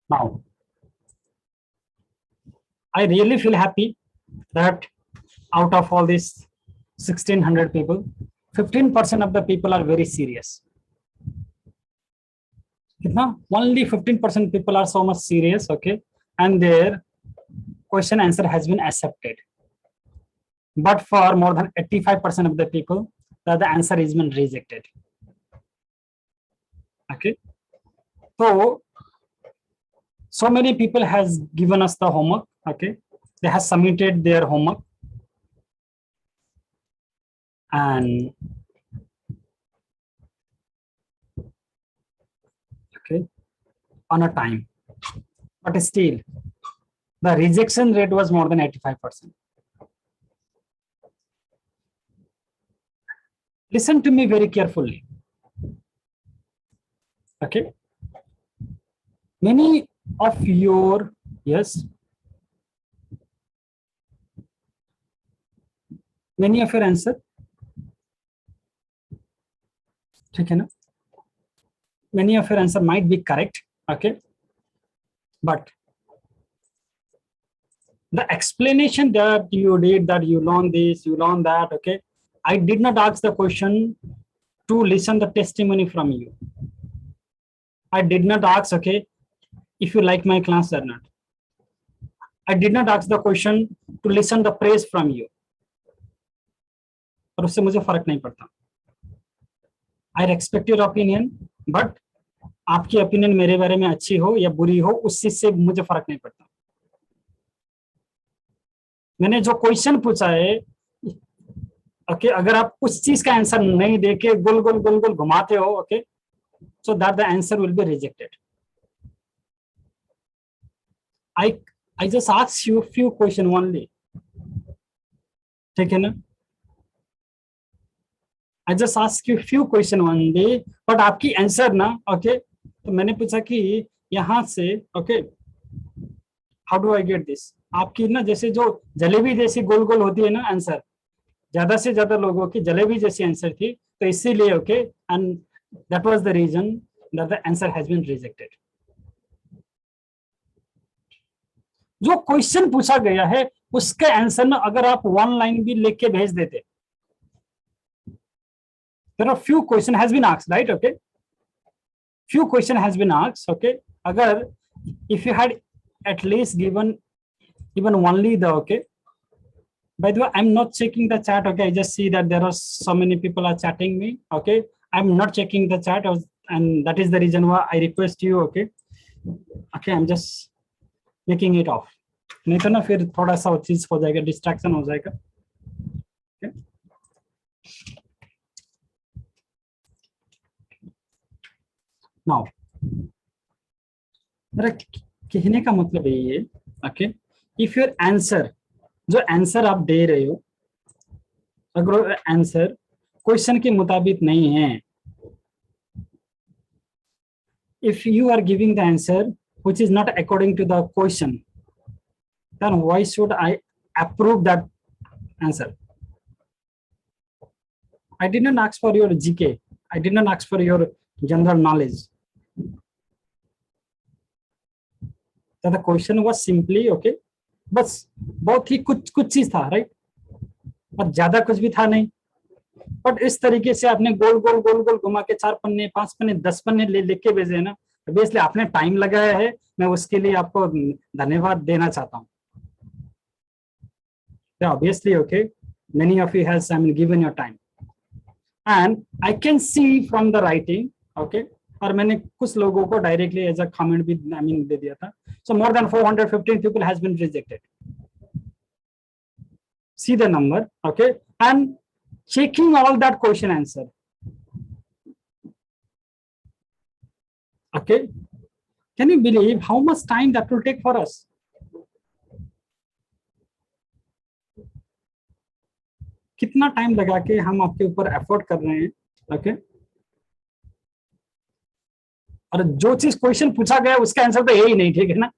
Now, I really feel happy that out of all these 1600 people, 15% of the people are very serious. Only 15% people are so much serious, okay, and their question answer has been accepted. But for more than 85% of the people, the answer has been rejected. Okay, so many people has given us the homework. Okay, they have submitted their homework, and okay, on a time, but still the rejection rate was more than 85%. Listen to me very carefully. Okay, many of your, yes, many of your answer, okay, na? Many of your answer might be correct, okay, but the explanation that you did, that you learned this, you learned that, okay, I did not ask the question to listen the testimony from you. I did not ask, okay, if you like my class or not. I did not ask the question to listen the praise from you. और उससे मुझे फर्क नहीं पड़ता. I respect your opinion, but आपकी opinion मेरे बारे में अच्छी हो या बुरी हो, उस चीज से मुझे फर्क नहीं पड़ता. मैंने जो क्वेश्चन पूछा है, ओके, अगर आप उस चीज का आंसर नहीं देके गोल गोल गोल गोल घुमाते हो, okay, so that the answer will be rejected. I just ask you few question only. ठीक है ना? I just ask you few question only, but आपकी आंसर ना, ओके, तो मैंने पूछा कि यहाँ से, okay, how do I get this? आपकी ना जैसे जो जलेबी जैसी गोल गोल होती है ना आंसर, ज्यादा से ज्यादा लोगों की जलेबी जैसी आंसर थी, तो इसीलिए, okay, and that was the reason that the answer has been rejected. जो क्वेश्चन पूछा गया है उसके आंसर ना अगर आप वन लाइन भी लिख के भेज देते, there are few question has been asked, right? Okay, few question has been asked, okay, agar if you had at least given even only the, okay, by the way, I'm not checking the chat, okay, I just see that there are so many people are chatting me, okay, I'm not checking the chat, and that is the reason why I request you, okay, I'm just making it off, नहीं तो ना फिर थोड़ा सा चीज हो जाएगा, distraction हो जाएगा. Okay? Now, मेरा कहने का मतलब ये, ओके, इफ योर आंसर, जो आंसर आप दे रहे हो, अगर आंसर क्वेश्चन के मुताबिक नहीं है, if you are giving the answer which is not according to the question, then why should I approve that answer? I did not ask for your GK, I did not ask for your general knowledge. So the question was simply, okay, बस बहुत ही कुछ चीज था, right, और ज्यादा कुछ भी था नहीं, बट इस तरीके से आपने गोल गोल गोल गोल घुमा के 4 पन्ने 5 पन्ने 10 पन्ने लिख के भेजे ना, बेसिकली आपने टाइम लगाया है, मैं उसके लिए आपको धन्यवाद देना चाहता हूँ. Obviously, okay, many of you has given your time, and I can see from the writing, okay, और मैंने कुछ लोगों को डायरेक्टली एज अ कमेंट भी दे दिया था. So more than 415 people has been rejected. See the number, okay, and checking all that question answer, okay, can you believe how much time that will take for us? कितना time लगा के हम आपके ऊपर effort कर रहे हैं, okay, और जो चीज क्वेश्चन पूछा गया उसका आंसर तो यही नहीं, ठीक है ना?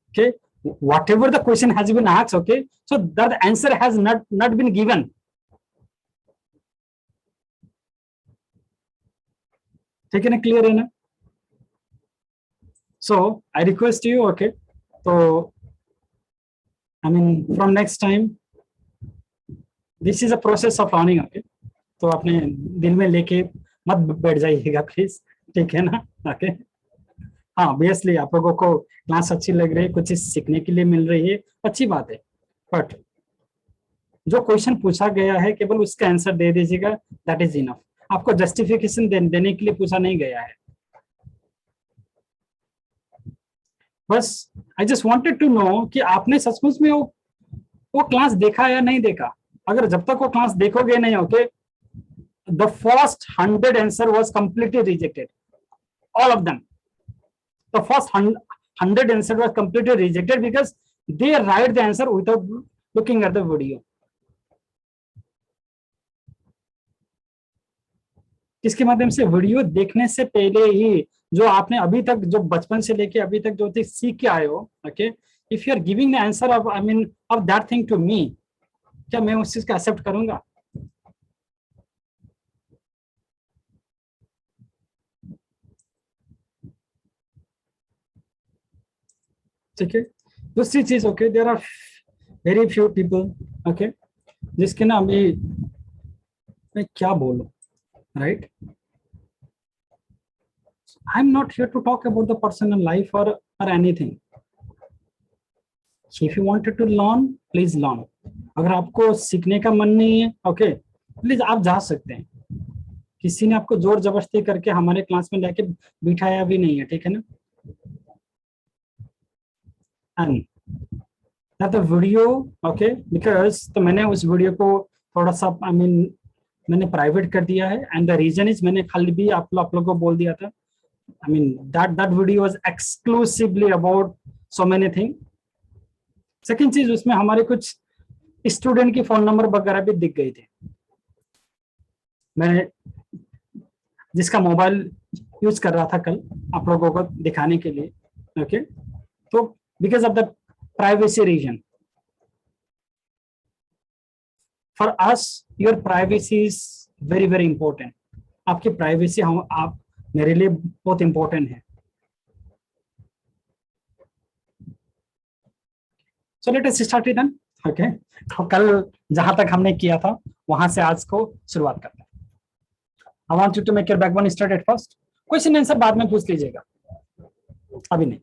Okay, whatever the question has been asked, okay, so that the answer has not been given. ठीक है ना, क्लियर है ना? So I request you, okay, so I mean from next time, this is a process of learning, okay, तो अपने दिल में लेके मत बैठ जाइएगा प्लीज, ठीक है ना, ओके। हाँ ऑब्वियसली आप लोगों को क्लास अच्छी लग रही है, कुछ चीज सीखने के लिए मिल रही है, अच्छी बात है, बट जो क्वेश्चन पूछा गया है केवल उसका आंसर दे दीजिएगा, दैट इज इनफ। आपको जस्टिफिकेशन देने के लिए पूछा नहीं गया है, बस I just wanted to know कि आपने सचमुच में वो क्लास देखा या नहीं देखा। अगर जब तक वो क्लास देखोगे नहीं, okay, the first 100 answer was completely rejected, all of them. The first 100 answer was completely rejected because they right the answer without looking at the video. इसके माध्यम से वीडियो देखने से पहले ही जो आपने अभी तक, जो बचपन से लेके अभी तक जो चीज सीख के आए हो, okay, if you are giving the answer of I mean of that thing to me, क्या मैं उस चीज को एक्सेप्ट करूंगा? ठीक है। दूसरी चीज, okay, there are very few people, okay, जिसके ना अभी मैं क्या बोलूं, right? I am not here to talk about the personal life और anything. If you wanted to learn, please learn. अगर आपको सीखने का मन नहीं है, ओके, प्लीज आप जा सकते हैं। किसी ने आपको जोर जबरदस्ती करके हमारे क्लास में लेके बिठाया भी नहीं है, ठीक है ना। And the video, okay, because तो मैंने उस वीडियो को थोड़ा सा आई मीन मैंने प्राइवेट कर दिया है, एंड द रीजन इज मैंने खाली भी आप लोगों को बोल दिया था, I mean that video was exclusively about so many thing. Second चीज, उसमें हमारे कुछ स्टूडेंट की फोन नंबर वगैरह भी दिख गए थे। मैं जिसका मोबाइल यूज कर रहा था कल आप लोगों को दिखाने के लिए, ओके, तो because of the privacy reason, for us your privacy is very very important. आपकी प्राइवेसी हम आप मेरे लिए बहुत इंपॉर्टेंट है। So let us start it then, okay. तो कल जहां तक हमने किया था वहां से आज को शुरुआत करते हैं। I want you to make your backbone start at first. Question answer बाद में पूछ लीजिएगा, अभी नहीं।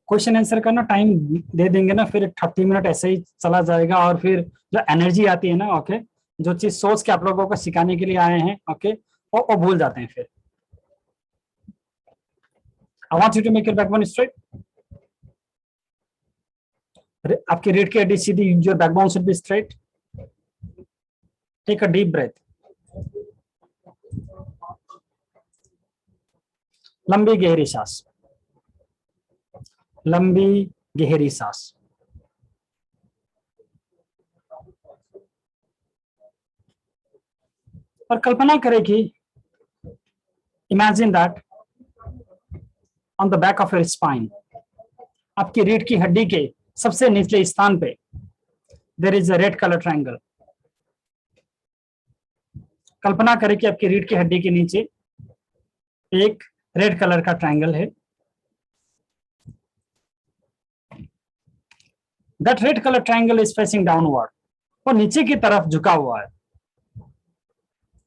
क्वेश्चन आंसर का ना टाइम दे देंगे ना, फिर 30 मिनट ऐसे ही चला जाएगा, और फिर जो एनर्जी आती है ना, ओके, जो चीज सोच के आप लोगों को सिखाने के लिए आए हैं, ओके, वो भूल जाते हैं फिर। I want you to make your backbone straight. आपकी रीढ़ की हड्डी सीधी, your backbone should be straight. Take a deep breath. लंबी गहरी सांस, लंबी गहरी सांस। और कल्पना करें कि imagine that on the back of your spine, आपकी रीढ़ की हड्डी के सबसे निचले स्थान पे there is a red colour triangle. कल्पना करें कि आपकी रीढ़ की हड्डी के नीचे एक रेड कलर का ट्रायंगल है। That red colour triangle is facing downward, वो नीचे की तरफ झुका हुआ है।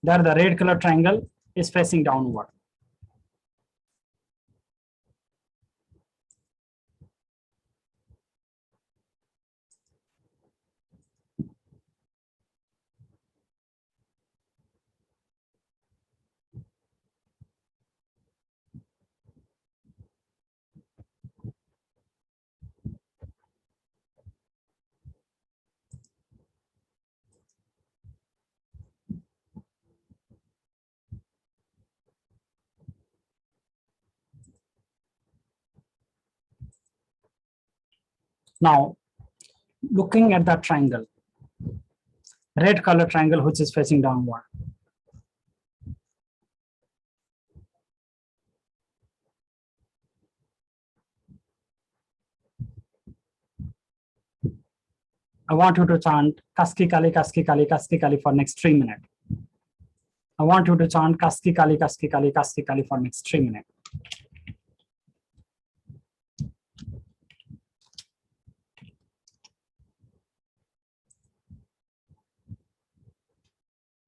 That the red colour triangle is facing downward. Now, looking at that triangle, red color triangle which is facing downward. I want you to chant Kaski Kali, Kaski Kali, Kaski Kali for next 3 minutes. I want you to chant Kaski Kali, Kaski Kali, Kaski Kali for next 3 minutes.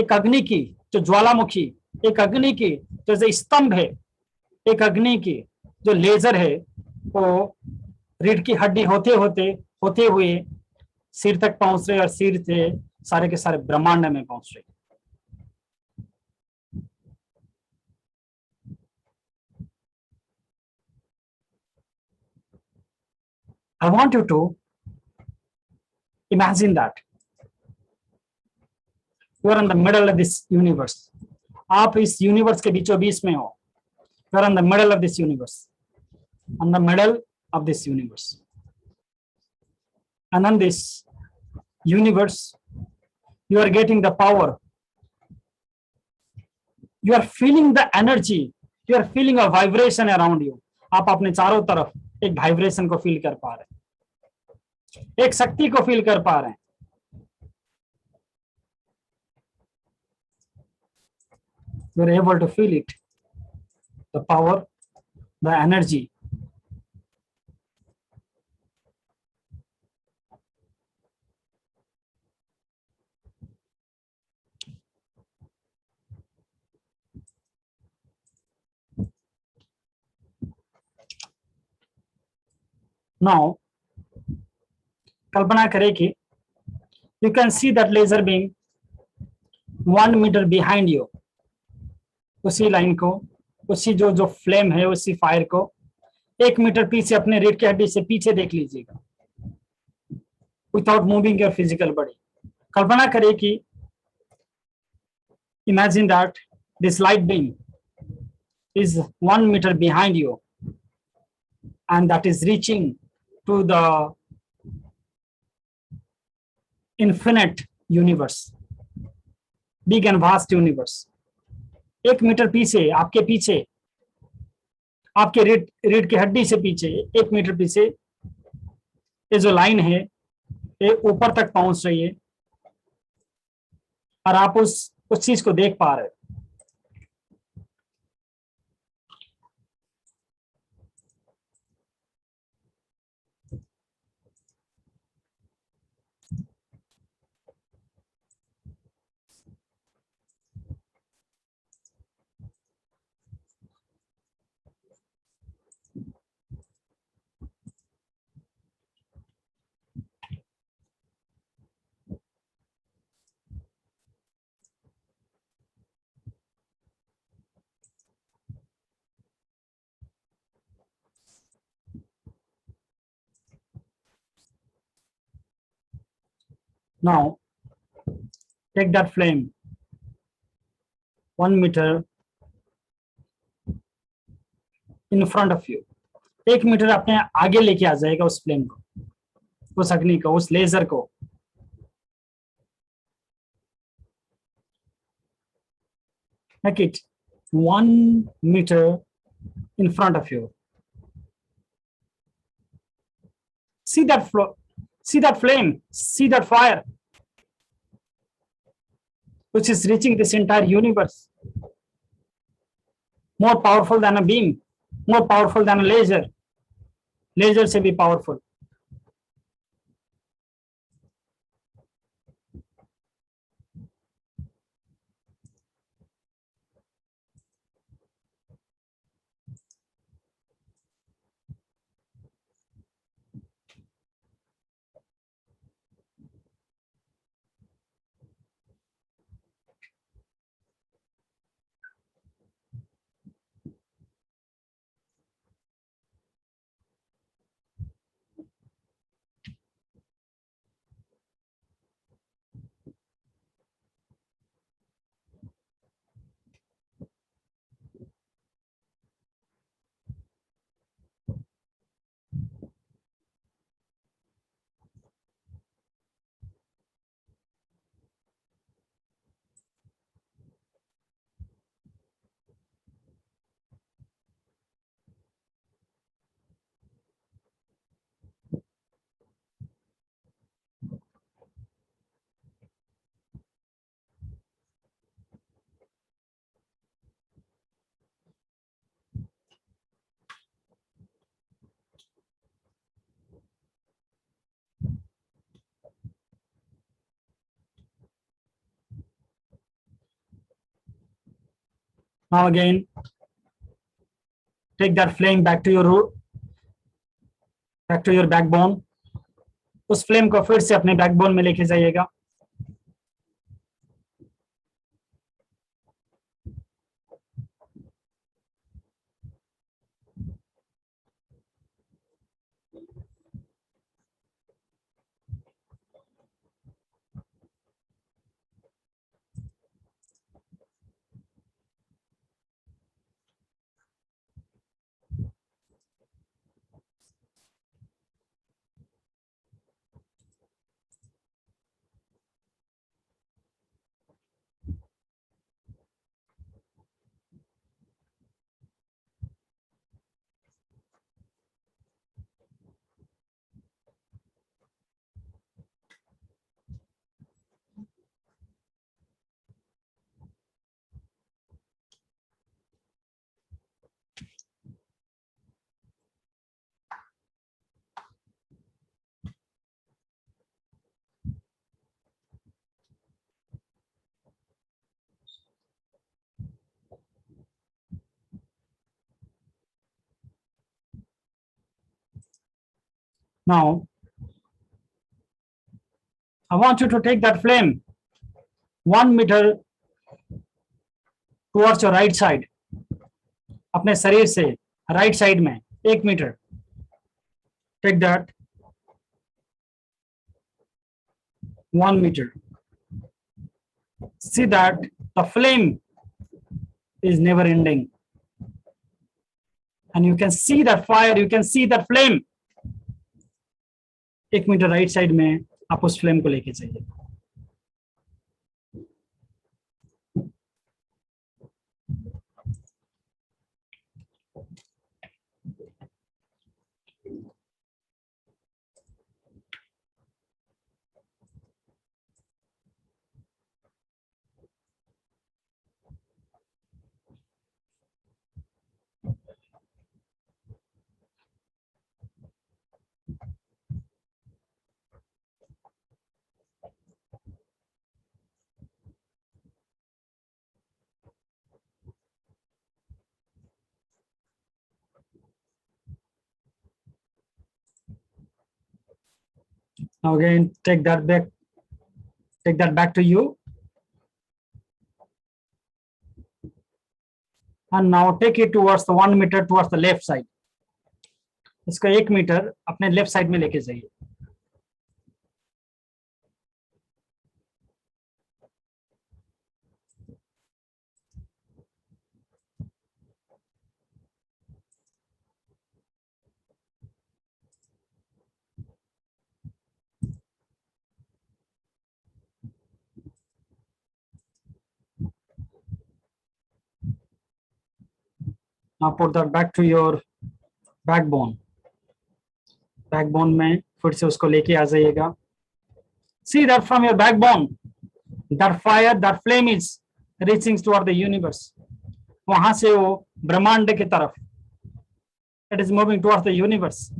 एक अग्नि की जो ज्वालामुखी, एक अग्नि की जो स्तंभ है, एक अग्नि की जो लेजर है, वो रीढ़ की हड्डी होते हुए सिर तक पहुंच रहे और सिर से सारे के सारे ब्रह्मांड में पहुंच रहे। I want you to imagine that you are in the middle of this universe. आप इस यूनिवर्स के बीचों बीच में हो. You are in the middle of this universe. On the middle of this universe. And on this universe, you are getting the power. You are feeling the energy. You are feeling a vibration around you. आप अपने चारों तरफ एक vibration को feel कर पा रहे हैं, एक शक्ति को फील कर पा रहे हैं. You are able to feel it, the power, the energy. Now, कल्पना करें कि you can see that laser beam 1 meter behind you. उसी लाइन को, उसी जो फ्लेम है, उसी फायर को 1 मीटर पीछे अपने रीढ़ की हड्डी से पीछे देख लीजिएगा, without moving your physical body. कल्पना करें कि imagine that this light beam is 1 meter behind you and that is reaching to the infinite universe, big and vast universe. 1 metre पीछे, आपके रीढ़ की हड्डी से पीछे 1 मीटर पीछे ये जो लाइन है ये ऊपर तक पहुंच रही है और आप उस चीज को देख पा रहे हैं. Now, take that flame 1 meter in front of you. 1 metre अपने आगे लेके आ जाएगा उस फ्लेम को, उस अग्नि को, उस लेजर को. Make it 1 meter in front of you. See that flow, see that flame, see that fire, which is reaching this entire universe. More powerful than a beam, more powerful than a laser. Laser से भी powerful. Now again, take that flame back to your root, back to your backbone. उस flame को फिर से अपने backbone में लेके जाइएगा. Now, I want you to take that flame 1 meter towards your right side. अपने शरीर से राइट साइड में 1 metre. Take that 1 meter. See that the flame is never ending. And you can see that fire, you can see that flame. 1 metre right side में आप उस flame को लेके जाइए. Now again, take that back to you. And now take it towards the 1 meter towards the left side. इसको 1 metre अपने left side में लेके जाइए. Now put that back to your backbone. Backbone में फिर से उसको लेके आ जाइएगा. See that from your backbone, that fire, that flame is reaching toward the universe. वहां से वो ब्रह्मांड की तरफ, it is moving towards the universe.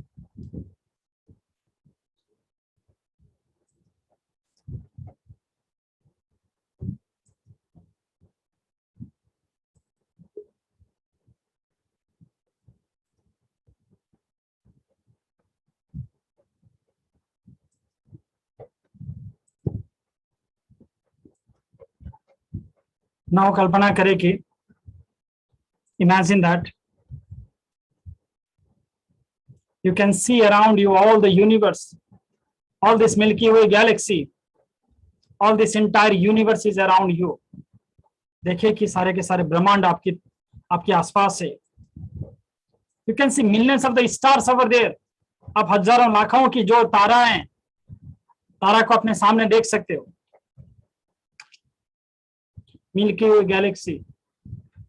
Now कल्पना करें कि imagine that you can see around you all the universe, all this Milky Way galaxy, all this entire universe is around you. देखिए कि सारे के सारे ब्रह्मांड आपके आसपास है. You can see millions of the stars over there. आप हजारों लाखों की जो तारा हैं, तारा को अपने सामने देख सकते हो. Milky Way galaxy,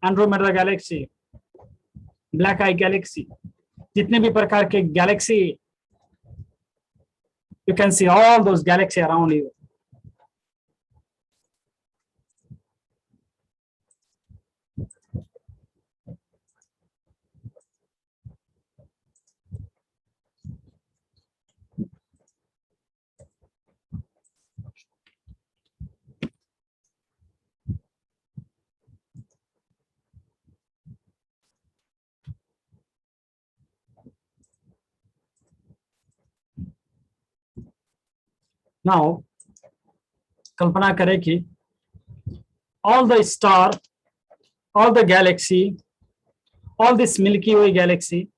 Andromeda galaxy, Black Eye galaxy, जितने भी प्रकार के galaxy, you can see all those galaxies around you. Now कल्पना करें कि all the star, all the galaxy, all this Milky Way galaxy,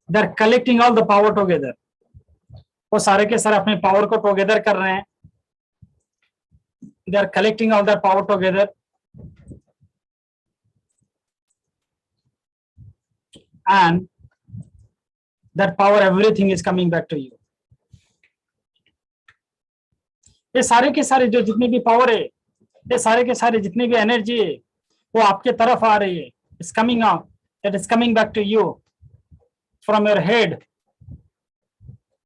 they're collecting all the power together. वो सारे के सारे अपने पावर को टुगेदर कर रहे हैं. They are collecting all their power together, and that power, everything is coming back to you. ये सारे के सारे जो जितनी भी पावर है, ये सारे के सारे जितनी भी एनर्जी है, वो आपके तरफ आ रही है. It's coming out, that is coming back to you from your head.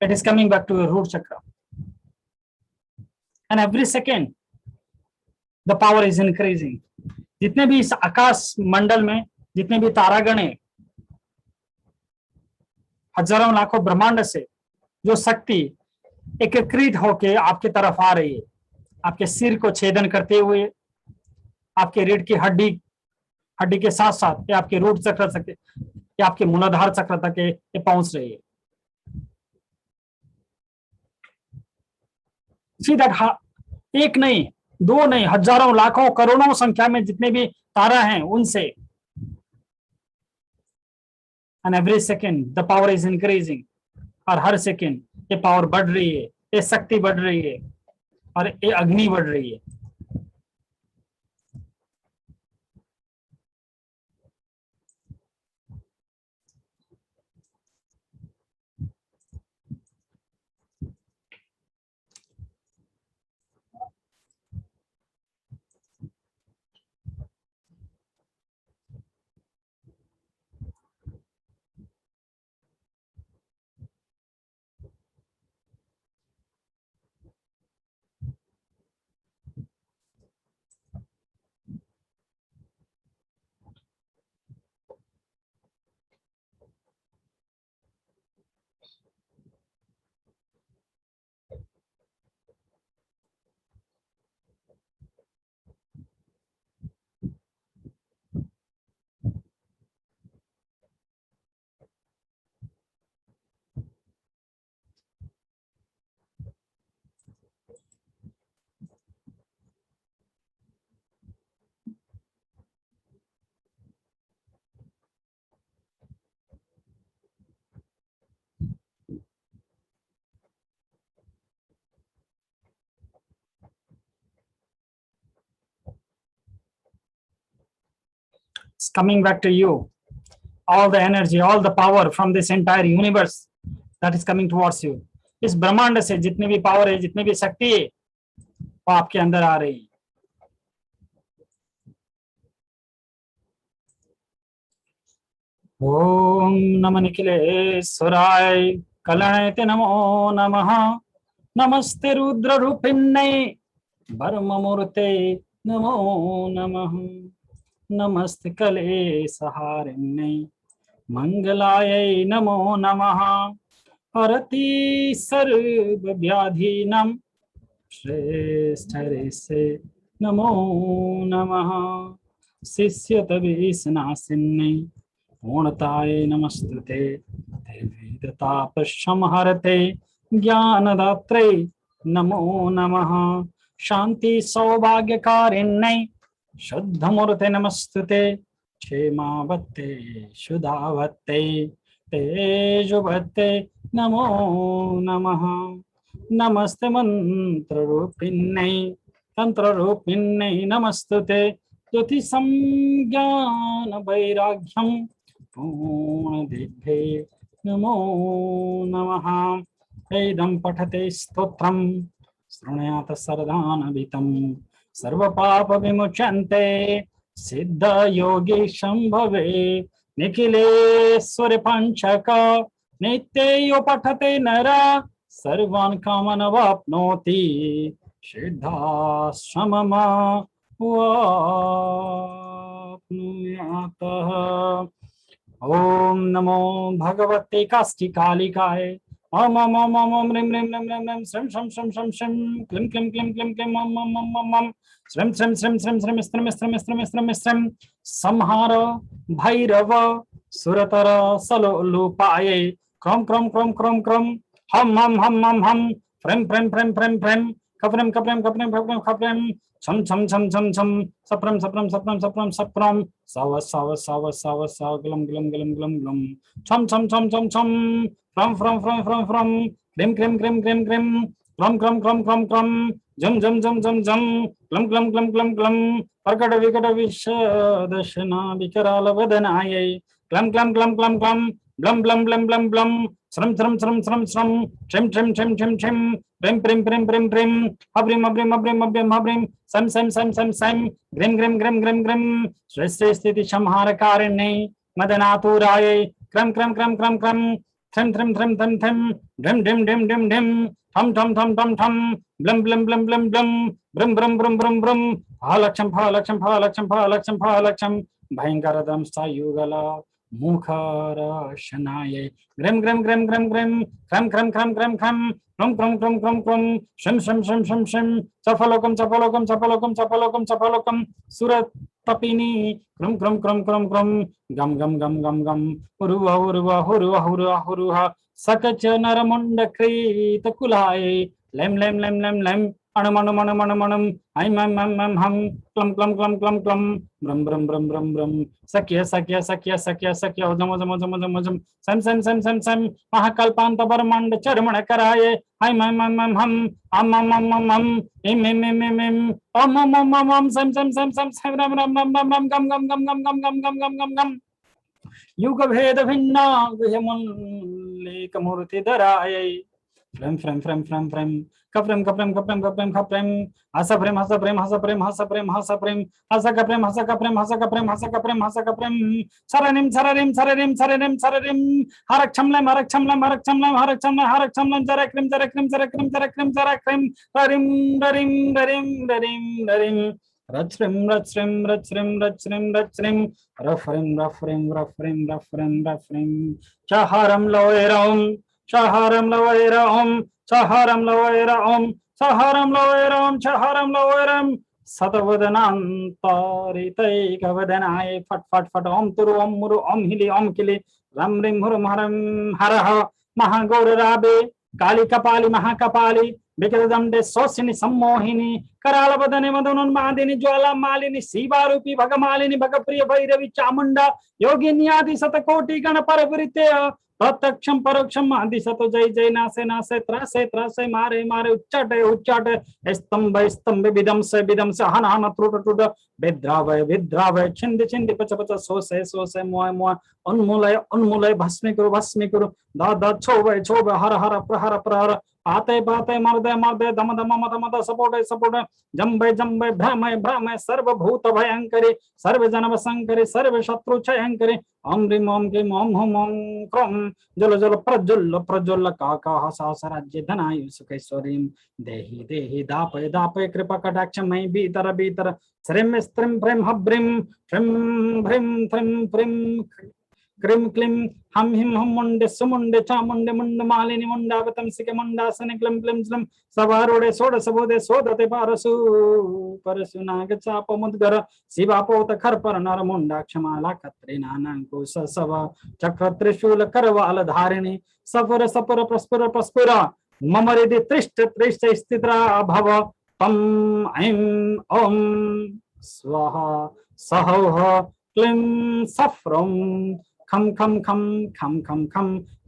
It is coming back to your root chakra, and every second the power is increasing. जितने भी इस आकाश मंडल में जितने भी तारागण है, हजारों लाखों ब्रह्मांड से जो शक्ति एकीकृत होके आपके तरफ आ रही है, आपके सिर को छेदन करते हुए आपके रीढ़ की हड्डी के साथ साथ ये आपके रूट चक्र तक, ये आपके मूलाधार चक्र तक ये पहुंच रही है. See that, एक नहीं, दो नहीं, हजारों लाखों करोड़ों संख्या में जितने भी तारा हैं उनसे, and every second the power is increasing. और हर सेकंड ये पावर बढ़ रही है, ये शक्ति बढ़ रही है और ये अग्नि बढ़ रही है. It's coming back to you. All the energy, all the power from this entire universe that is coming towards you. इस ब्रह्मांड से जितनी भी पावर है, जितनी भी शक्ति है, वो आपके अंदर आ रही है. ओम नमः निखिलेश्वराय कलयते नमो नमः. नमस्ते रुद्र रूपिण्यै ब्रह्ममूर्ते नमो नमः. नमस्ते कलेशहारिण्यै मंगलायै नमो नमः. हरति सर्वव्याधीनां श्रेष्ठसे नमो नमः. शिष्यतविनाशिन्यै पूर्णताय नमस्तुते. देवीदतापशमहरते ज्ञानदात्रे नमो नमः. शांति सौभाग्यकारिण्यै शुद्धमूर्ते नमस्तुते. क्षेमावत्ते शुद्धावत्ते तेजोवत्ते नमो नमः. नमस्ते मंत्ररूपिण्यै तंत्ररूपिण्यै नमस्तुते. ज्योतिषं ज्ञान वैराग्यं पूर्णदिव्ये नमो नमः. इदं पठते स्तोत्रं शृणुयात् सरदानवितं. सर्वपाप विमुच्यन्ते सिद्ध योगी शंभवे. निखिलेश्वर पंचक नित्यो पठते नरा. सर्वान् कामान् वाप्नोति सिद्धाश्रमम् वाप्नुयात्. ओम नमो भगवते काष्ठिकालिकाय. ओम ओम ओम ओम ओम ह्रीं ह्रीं ह्रीं ह्रीं ह्रीं श्रीं शं शं शं शं क्लीं क्लीं क्लीं क्लीं क्लीं ओम ओम ओम ओम ओम श्रीं श्रीं श्रीं श्रीं श्रीं स्त्रं स्त्रं स्त्रं स्त्रं स्त्रं. संहार Bhairav सुरतर सलोलुपाय Crom, crom, crom, crom, crom. Hum, hum, hum, hum, hum. Frem, frem, frem, frem, frem. Kaprem, kaprem, kaprem, kaprem, kaprem. Chum, chum, chum, chum, chum. Sapram, sapram, sapram, sapram, sapram. Sawa, sawa, sawa, sawa, sawa. Glum, glum, glum, glum, glum. Chum, chum, chum, chum, chum. From. Grim, grim, grim, grim, grim. Crum. Jum, jum, jum, jum, jum. Glum, glum, glum, glum, glum. Parkata, vikata, vishadashana, vikarala, vadanayai. Glum, glum, glum, glum, glum. Blum, blum, blum, blum, blum. Srum, srum, srum, srum, srum. Trim. Prim. Habrim. Sam. Grim. Shresthe Shamhara Karine. Madanaturaye. Kram. Trim. Dim. Tum. Blum. Brum. Phalaksham. Bhayankaradam Sayugala. Mukharashanaye. Grim. Krum. Shim. Chapalokam. Surat Tapini. Krum. Gum. Huruha. Sakacha Naramunda Krita Kulai. Lem. Manam. I'm hum. Clum. Brum. Sakya. Ojam. Sam. Mahakalpanta Baramanda Charamana Karaye. I'm hum. Im. Sam. Gum. Yuga Veda Vinna Vihamun Kamurti Darai. Frem. Kaprem. Hasaprem. Hasakaprem. Sararim. Harakchamlam. Jarakrim. Darim. Rachrim. Ruffrim. Shaharam Loeram. Satavadanantaritai Kavadanai Fat Om Turu Om Muru Om Hili Om Kili Ram Rim Hurum Haram Haraha Mahagora Rabe Kali Kapali Mahakapali Bikadamde Sosini Sammohini Karalabadane Madunun Madini Jwala Malini Sivarupi Bhagamalini Bhagapriya Bhairavi Chamunda Yoginyadi Satakoti Ganaparavirite Prataksham Paraksham Adi Sato Jai Nase Trase Mare Uchate Estambe Bidamse Hana Truda Vidrava Chindi Pacha Sose Moa Unmulai Basmikuru Da Choba Hara Prahara Pate Marde Dama Support Jambe Brahma Sarva Bhuta Bhayankari Sarva Janava Sankari Sarva Shatru Chayankari Om Rim Om Kim Om Hum Krom Jolo Prajolla Kaka Hasasarajya Dhanayu Sukeswarim Dehi Dape Kripa Kadaksham Mai Bitara Srim Prem Habrim Trim Krim Hum Munde Sumunde Chamunde Munda Malini Munda Vatamsike Munda Sane Klim Savarode Sodate Parasu Nagacha Pomudgara Sivapota Karpara Naramunda Kshamala Katrina Nankusa Sava Chakra Trishula Karavala Dharini Sapura Prospera Mamaridi Trishta Stitra Bhava Tam Aim Om Swaha Sahoha Klim Safram Come,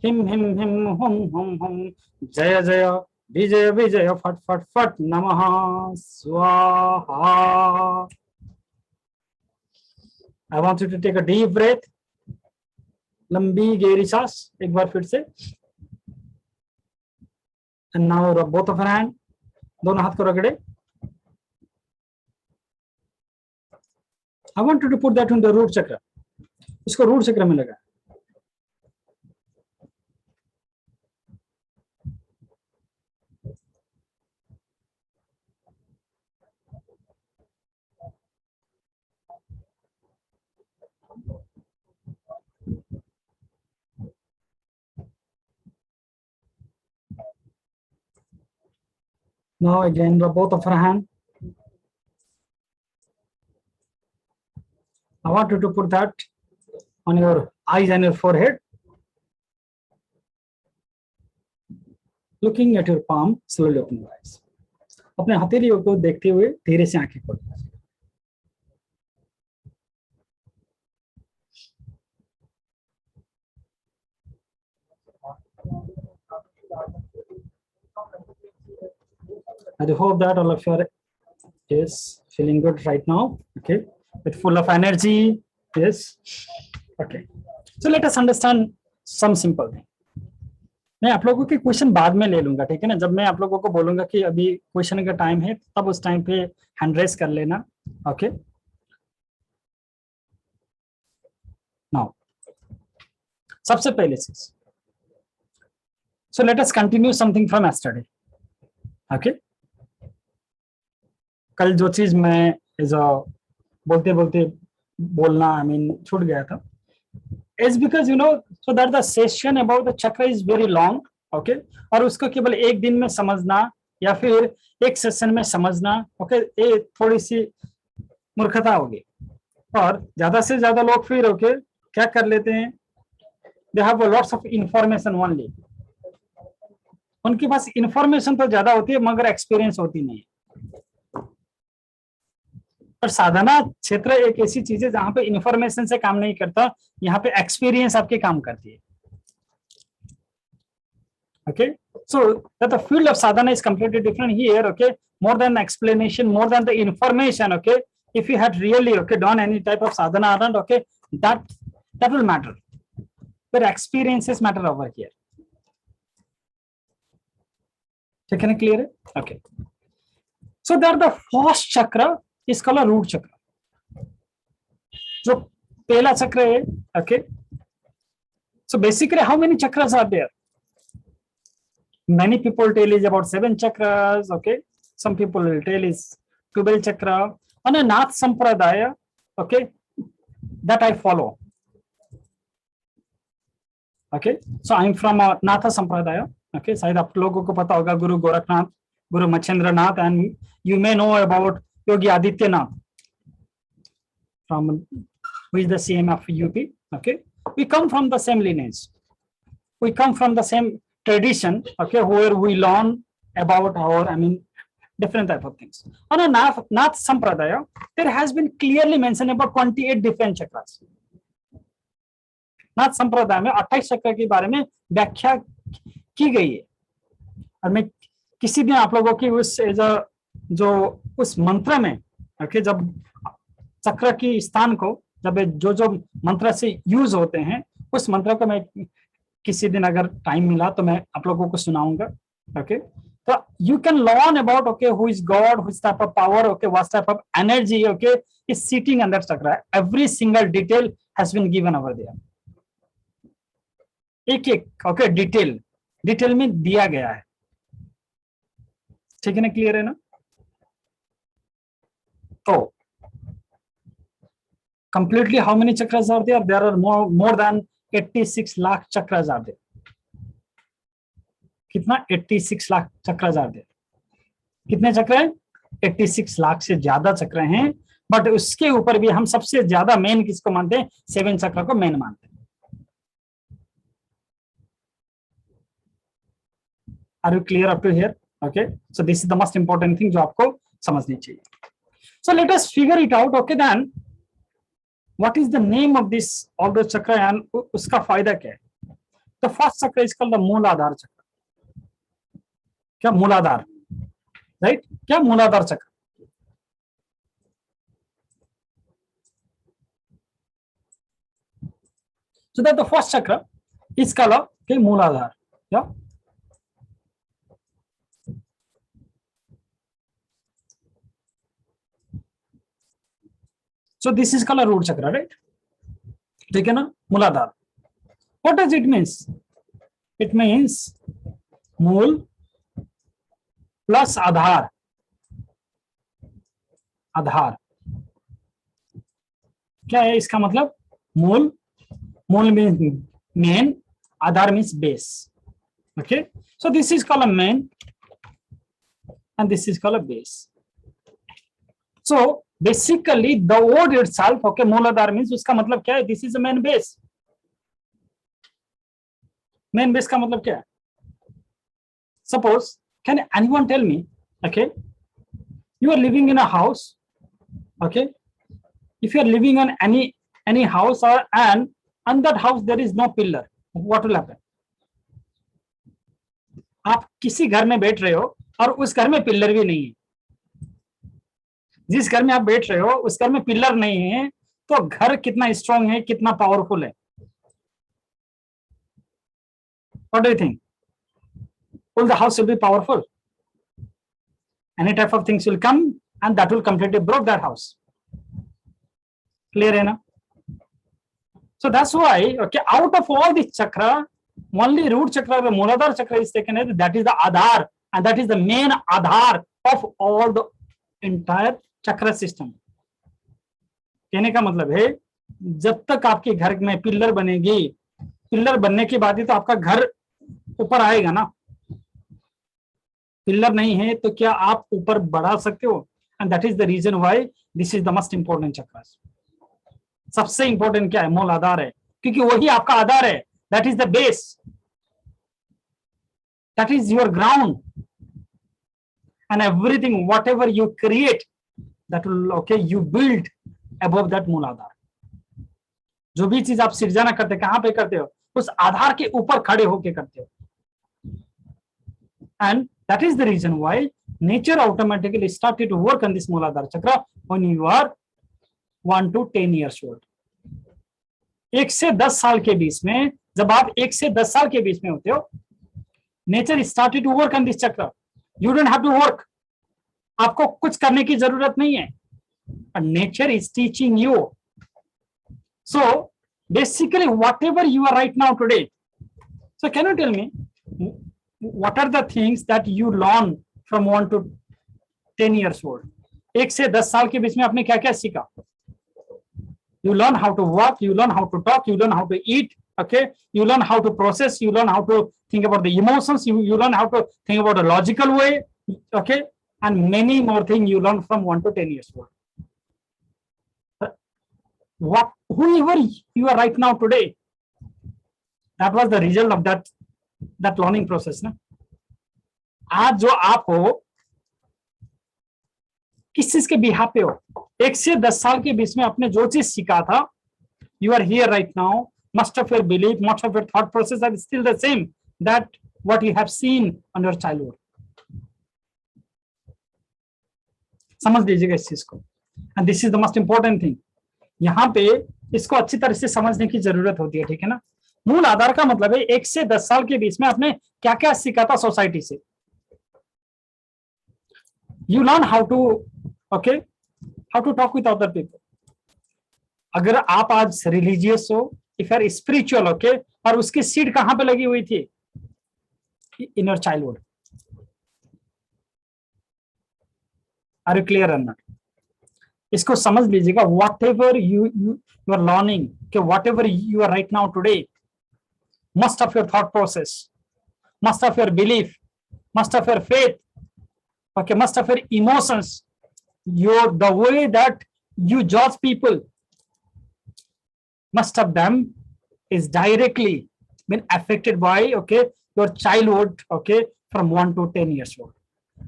him, hum, Jaya, Vijaya, Fat, Namaha, Swaha. I want you to take a deep breath. Lambi gehri saas, ek baar fir se. And now rub both of your hands. Dono haath ko ragde. I want you to put that in the root chakra. इसको root चक्र में लगा Now again rub both of your hands. I want you to put that on your eyes and your forehead. Looking at your palm, slowly open your eyes. अपने हथेलियों को देखते हुए धीरे से आंखें खोल दीजिए। I hope that all of you are yes feeling good right now. Okay, with full of energy. Yes. Okay. So let us understand some simple thing. मैं आप लोगों के क्वेश्चन बाद में ले लूंगा, ठीक है ना। जब मैं आप लोगों को बोलूंगा कि अभी क्वेश्चन का टाइम है, तब उस टाइम पे हैंड रेस कर लेना। ओके, नाउ सबसे पहले चीज, सो let us continue something from yesterday. Okay, कल जो चीज मैं बोलते बोलते बोलना छूट गया था, is because so that the session about the चक्र इज वेरी लॉन्ग। ओके, और उसको केवल एक दिन में समझना या फिर एक सेशन में समझना, ओके, ये थोड़ी सी मूर्खता होगी। और ज्यादा से ज्यादा लोग फिर ओके क्या कर लेते हैं, they have lots of information only. उनके पास इंफॉर्मेशन तो ज्यादा होती है मगर एक्सपीरियंस होती नहीं है। और साधना क्षेत्र एक ऐसी चीज है जहां पे इंफॉर्मेशन से काम नहीं करता, यहाँ पे एक्सपीरियंस आपके काम करती है। Okay, so that the field of sadhana is completely different here. Okay, more than explanation, more than the information. Okay, if you had really done any type of sadhana around, okay, that will matter, but experiences matter over here. Can I clear it? Okay, so that the first chakra is called a root chakra. So pehla chakra hai, okay, so basically how many chakras are there? Many people tell is about 7 chakras. Okay, some people will tell is 12 chakra. On a Nath Sampradaya, okay, that I follow. Okay, so I'm from a Natha Sampradaya. Okay, शायद आप लोगों को पता होगा गुरु गोरखनाथ, गुरु मच्छेंद्र नाथ, and you may know about Yogi Adityanath, from who is the CM of UP. Okay, we come from the same lineage. We come from the same tradition, okay, where we learn about our different type of things. On a Nath Sampradaya, there has been clearly mentioned about 28 different chakras. नाथ संप्रदाय में 28 चक्र के बारे में व्याख्या की गई है। और मैं किसी दिन आप लोगों की उस मंत्र में, ओके, जब चक्र की स्थान को जब जो मंत्र से यूज होते हैं, उस मंत्र को मैं किसी दिन अगर टाइम मिला तो मैं आप लोगों को सुनाऊंगा। ओके, तो you can learn about okay who is God, which type of power, okay, what type of energy, okay, is sitting under chakra. Every single detail has been given over there. एक एक ओके डिटेल में दिया गया है, ठीक है ना, clear है ना। तो completely how many chakras are there? There are more than 86 lakh chakras are there. कितना? 86 लाख चक्रास are there. कितने चक्र हैं? 86 लाख से ज्यादा चक्र हैं। बट उसके ऊपर भी हम सबसे ज्यादा मेन किसको मानते हैं? 7 चक्र को मेन मानते हैं। Are you clear up to here? Okay, so this is the most important thing जो आपको समझनी चाहिए। So let us figure it out. Okay, then what is the name of this all those chakra and उसका फायदा क्या है? The first chakra is called the मूलाधार चक्र। क्या? मूलाधार, राइट? क्या? मूलाधार चक्र। So that the first chakra is called okay, मूलाधार। Yeah. So this is called a root chakra, right? ठीक है ना, मूलाधार। What does it means? It means मूल प्लस आधार। आधार क्या है इसका मतलब? मूल, मूल means main, Aadhaar means base. Okay, so this is called a main and this is called a base. So basically the word itself, okay, मूलाधार means उसका मतलब क्या है? This is a main base. Main base का मतलब क्या है? Suppose, can anyone tell me, okay, you are living in a house, okay, if you are living on any house or and on that house there is no pillar, what will happen? आप किसी घर में बैठ रहे हो और उस घर में पिलर भी नहीं है, जिस घर में आप बैठ रहे हो उस घर में पिलर नहीं है, तो घर कितना स्ट्रांग है, कितना पावरफुल है? What do you think? Will the house will be powerful? Any type of things will come and that will completely break that house. Clear enough? So that's why, okay, out of all the chakra, only root chakra, the Mooladhara chakra is taken as that is the Aadhar, and that is the main Aadhar of all the entire chakra system. कहने का मतलब है, जब तक आपके घर में pillar बनेगी, पिलर बनने के बाद ही तो आपका घर ऊपर आएगा ना. पिलर नहीं है तो क्या आप ऊपर बढ़ा सकते हो? And that is the reason why this is the most important chakras. सबसे इंपॉर्टेंट क्या है? मूल आधार है, क्योंकि वही आपका आधार है. That is the base, that is your ground, and everything what ever you create that will, okay, you build above that मूल आधार. जो भी चीज आप सृजना करते हैं, कहां पे करते हो? उस आधार के ऊपर खड़े होके करते हो. And that is the reason why nature automatically started to work on this Mooladhara chakra when you are 1 to 10 years old. 1 से 10 साल के बीच में, जब आप 1 से 10 साल के बीच में होते हो, nature started to work on this chakra. You don't have to work. आपको कुछ करने की जरूरत नहीं है. But nature is teaching you. So basically whatever you are right now today. So can you tell me, what are the things that you learn from 1 to 10 years old? 1 से 10 साल के बीच में आपने क्या क्या सीखा? You learn how to walk, you learn how to talk, you learn how to eat, okay, you learn how to process, you learn how to think about the emotions, you learn how to think about a logical way, okay, and many more things you learn from 1 to 10 years old. Whoever you are right now today, that was the result of that learning process ना. आज जो आप हो, किस चीज के behalf पे हो? 1 से 10 साल के बीच में आपने जो चीज सीखा था, you are here right now. Most of your belief, most of your thought process are still the same that what you have seen on your childhood. समझ लीजिएगा इस चीज को. And this is the most important thing. यहाँ पे इसको अच्छी तरह से समझने की जरूरत होती है, ठीक है ना. मूल आधार का मतलब है 1 से 10 साल के बीच में आपने क्या क्या सीखा था सोसाइटी से. You learn how to, okay, how to talk with other people. अगर आप आज रिलीजियस हो, if you are spiritual, okay, और उसकी सीड कहां पे लगी हुई थी? In your childhood. Are you clear or not? इसको समझ लीजिएगा. Whatever you are learning, okay, whatever you are right now today, most of your thought process, most of your belief, most of your faith, okay, most of your emotions, the way that you judge people, most of them is directly been affected by, okay, your childhood, okay, from 1 to 10 years old.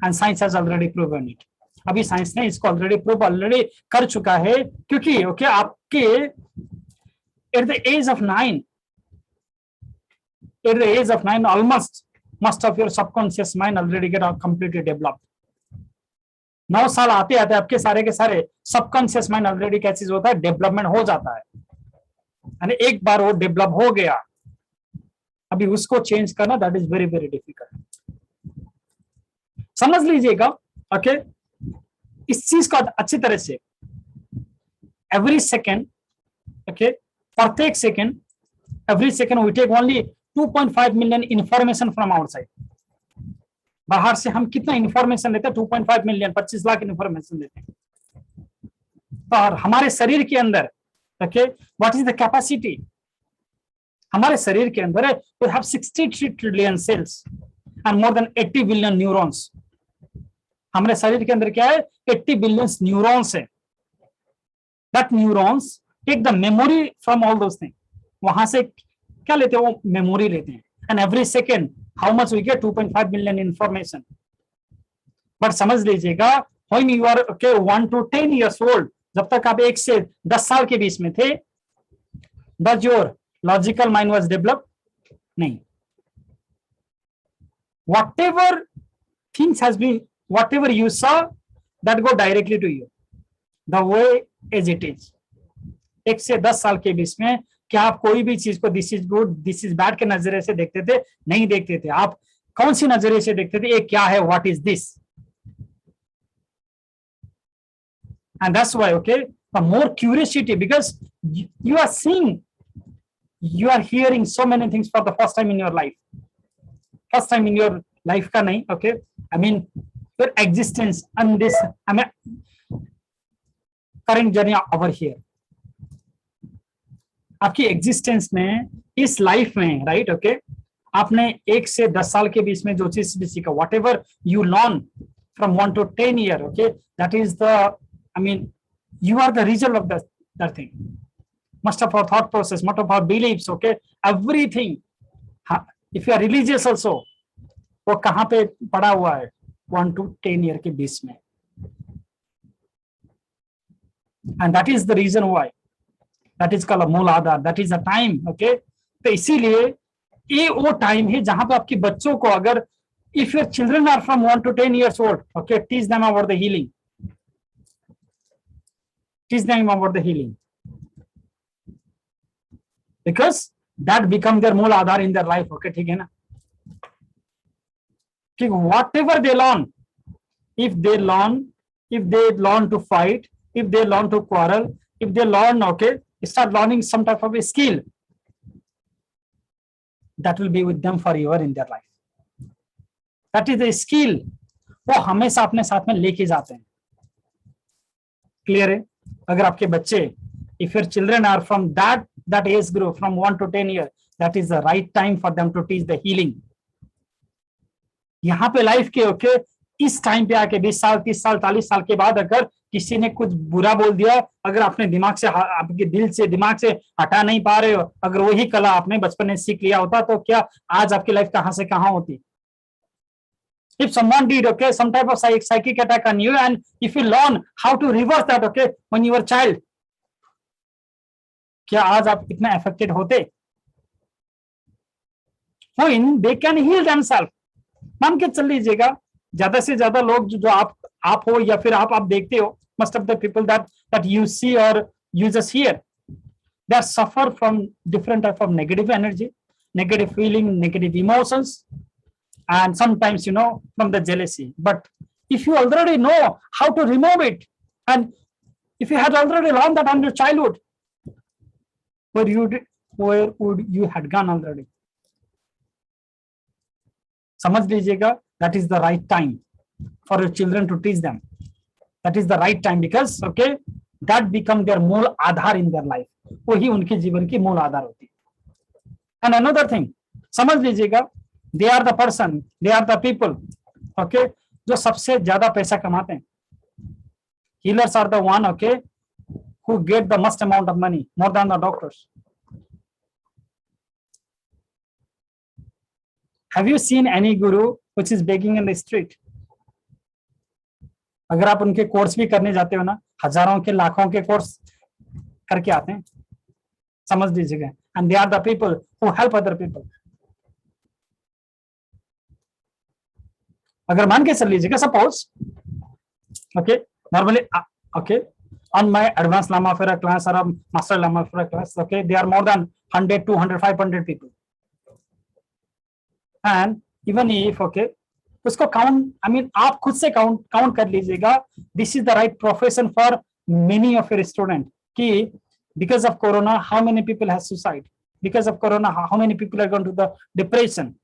And science has already proven it. अभी science ने इसको already कर चुका है, क्योंकि okay, आपके at the age of 9 almost most of your subconscious mind already get completely developed. 9 साल आते आते आपके सारे के सारे सबकॉन्शियस माइंड ऑलरेडी क्या चीज होता है? डेवलपमेंट हो जाता है. यानी एक बार वो डेवलप हो गया, अभी उसको चेंज करना that is very very difficult. समझ लीजिएगा, ओके, इस चीज को अच्छी तरह से. एवरी सेकेंड, ओके, प्रत्येक second, every second we take only 2.5 million information from outside. बाहर से हम कितना इंफॉर्मेशन लेते हैं? 2.5 मिलियन, 25 लाख इंफॉर्मेशन लेते हैं. और हमारे शरीर के अंदर, okay, what is the capacity? हमारे शरीर के अंदर है, we have 63 trillion cells and more than 80 billion neurons. हमारे शरीर के अंदर क्या है? 80 billion न्यूरॉन्स है. That neurons take the memory from all those things. वहां से क्या लेते हैं? वो मेमोरी लेते हैं. And every second how much we get 2.5 million information. But समझ लीजिएगा when you are okay 1 to 10 years old, जब तक आप 1 से 10 साल के बीच में थे, does your logical mind was developed? नहीं। whatever things has been, whatever you saw, that go directly to you the way as it is। 1 से 10 साल के बीच में क्या आप कोई भी चीज को this is good this is bad के नजरिए से देखते थे? नहीं देखते थे। आप कौन सी नजरिए से देखते थे? ये क्या है, what is this? And that's why okay the more curiosity, because you are seeing, you are hearing so many things for the first time in your life, first time in your life का नहीं, okay, I mean your existence and this, I mean current journey over here, आपकी existence में, इस life में, right, okay, आपने 1 से 10 साल के बीच में जो चीज भी सीखा, whatever you learn from 1 to 10 year, okay, that is the, I mean you are the result of that thing, most of our thought process, most of our beliefs, okay, everything, if you are religious also, वो कहाँ पे पड़ा हुआ है? 1 to 10 year के बीच में। and that is the reason why that is called मूल आधार, that is the time, okay। तो इसीलिए ये वो टाइम है जहां पे आपके बच्चों को, अगर if your children are from 1 to 10 years old, okay, teach them about the healing, teach them about the healing, because that become their मूल आधार in their life, okay, ठीक है ना? ठीक, whatever they learn, if they learn to fight, if they learn to quarrel, if they learn, okay, start learning some type of a skill, that will be with them forever in their life, that is the skill वो हमेशा अपने साथ में लेके जाते हैं। Clear है? अगर आपके बच्चे, if your children are from that age group from 1 to 10 years, that is the right time for them to teach the healing। यहाँ पे लाइफ के ओके इस टाइम पे आके 20 साल 30 साल 40 साल के बाद अगर किसी ने कुछ बुरा बोल दिया, अगर आपने दिमाग से, आपके दिल से, दिमाग से हटा नहीं पा रहे हो, अगर वही कला आपने बचपन में सीख लिया होता तो क्या आज आपकी लाइफ कहां से कहां होती? If someone did, okay, some type of psychic attack on you, and if you learn how to reverse that, okay, when you were a child, क्या आज आप इतना अफेक्टेड होते? They can heal themselves. मान के चल लीजिएगा ज्यादा से ज्यादा लोग जो आप हो या फिर आप देखते हो, most of the people that you see or you just hear, they suffer from different type of negative energy, negative feeling, negative emotions, and sometimes from the jealousy. But if you already know how to remove it, and if you had already learned that on your childhood, where would you had gone already? समझ लीजिएगा, that is the right time for your children to teach them, that is the right time, because okay, that become their मूल आधार in their life, वही उनके जीवन की मूल आधार होती है। and another thing, समझ लीजिएगा, they are the person, they are the people, okay, जो सबसे ज्यादा पैसा कमाते हैं। healers are the one, okay, who get the most amount of money, more than the doctors। Have you seen any guru which is begging in the street? अगर आप उनके course भी करने जाते हो ना, हजारों के लाखों के कोर्स करके आते हैं, समझ लीजिएगा, and they are the people who help other people। अगर मान के चल लीजिएगा, suppose okay, normally okay, on my advanced Lamafera class or master Lamafera class, okay, there are more than 100 200 500 people, and even if okay, उसको count, I mean आप खुद से count कर लीजिएगा, this is the right profession for many of your student, कि because of corona how many people have suicide, because of corona how many people are gone to the depression,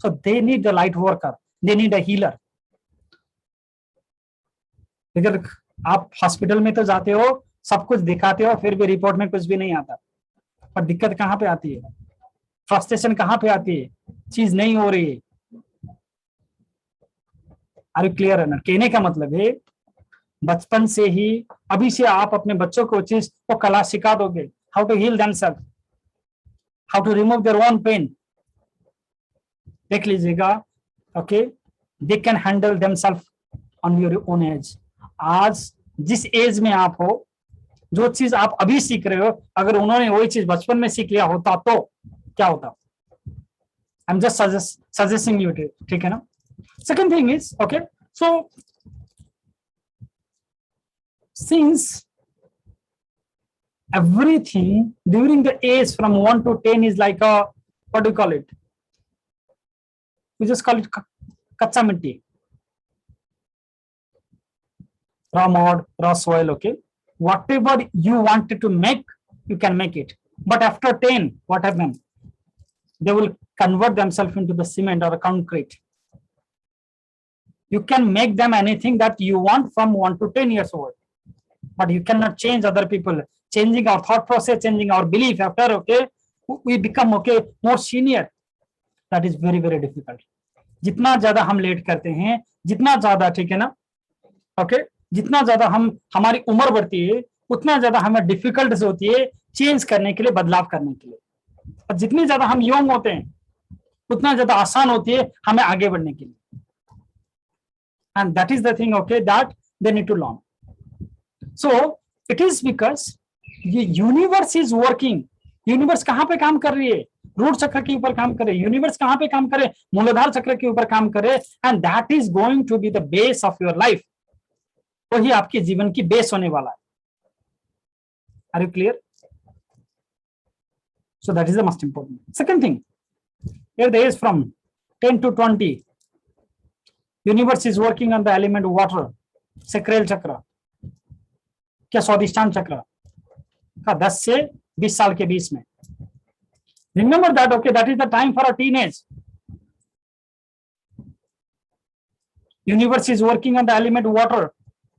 so they need the light worker, they need a healer. अगर आप hospital में तो जाते हो, सब कुछ दिखाते हो, फिर भी रिपोर्ट में कुछ भी नहीं आता, पर दिक्कत कहाँ पे आती है? फ्रस्ट्रेशन कहाँ पे आती है? चीज नहीं हो रही है। आर क्लियर है ना? कहने का मतलब है बचपन से ही, अभी से आप अपने बच्चों को चीज को कला सिखा दोगे, how to heal themselves, how to remove their own pain, देख लीजिएगा, okay, they can handle themselves on your own age. आज जिस एज में आप हो, जो चीज आप अभी सीख रहे हो, अगर उन्होंने वही चीज बचपन में सीख लिया होता तो क्या होता? I am just suggesting you, ठीक है ना। Second thing is, okay, so since everything during the age from 1 to 10 is like a, what do you call it? We just call it kacha mitti, raw mud, raw soil, okay. Whatever you wanted to make, you can make it. But after 10, what happens? They will convert themselves into the cement or a concrete. You can make them anything that you want from 1 to 10 years old, but you cannot change other people. Changing our thought process, changing our belief after, okay, we become, okay, more senior. That is very very difficult. जितना ज्यादा हम late करते हैं, जितना ज्यादा, ठीक है ना, ओके, जितना ज्यादा हम, हमारी उम्र बढ़ती है, उतना ज्यादा हमें डिफिकल्ट होती है चेंज करने के लिए, बदलाव करने के लिए। और जितनी ज्यादा हम यंग होते हैं, उतना ज्यादा आसान होती है हमें आगे बढ़ने के लिए। And that is the thing, okay, that they need to learn. So it is because ये यूनिवर्स इज वर्किंग। यूनिवर्स कहां पे काम कर रही है? रूट चक्र के ऊपर काम करे। यूनिवर्स कहां पे काम करे? मूलाधार चक्र के ऊपर काम करे। And that is going to be the base of your life. वही आपके जीवन की बेस होने वाला है। Are you clear? So that is the most important. Second thing, here the age from 10 to 20, universe is working on the element water, sacral चक्र, क्या स्वादिष्टान चक्र का 10 से 20 साल के बीच में। Remember that, okay, that is the time for a teenage. Universe is working on the element water.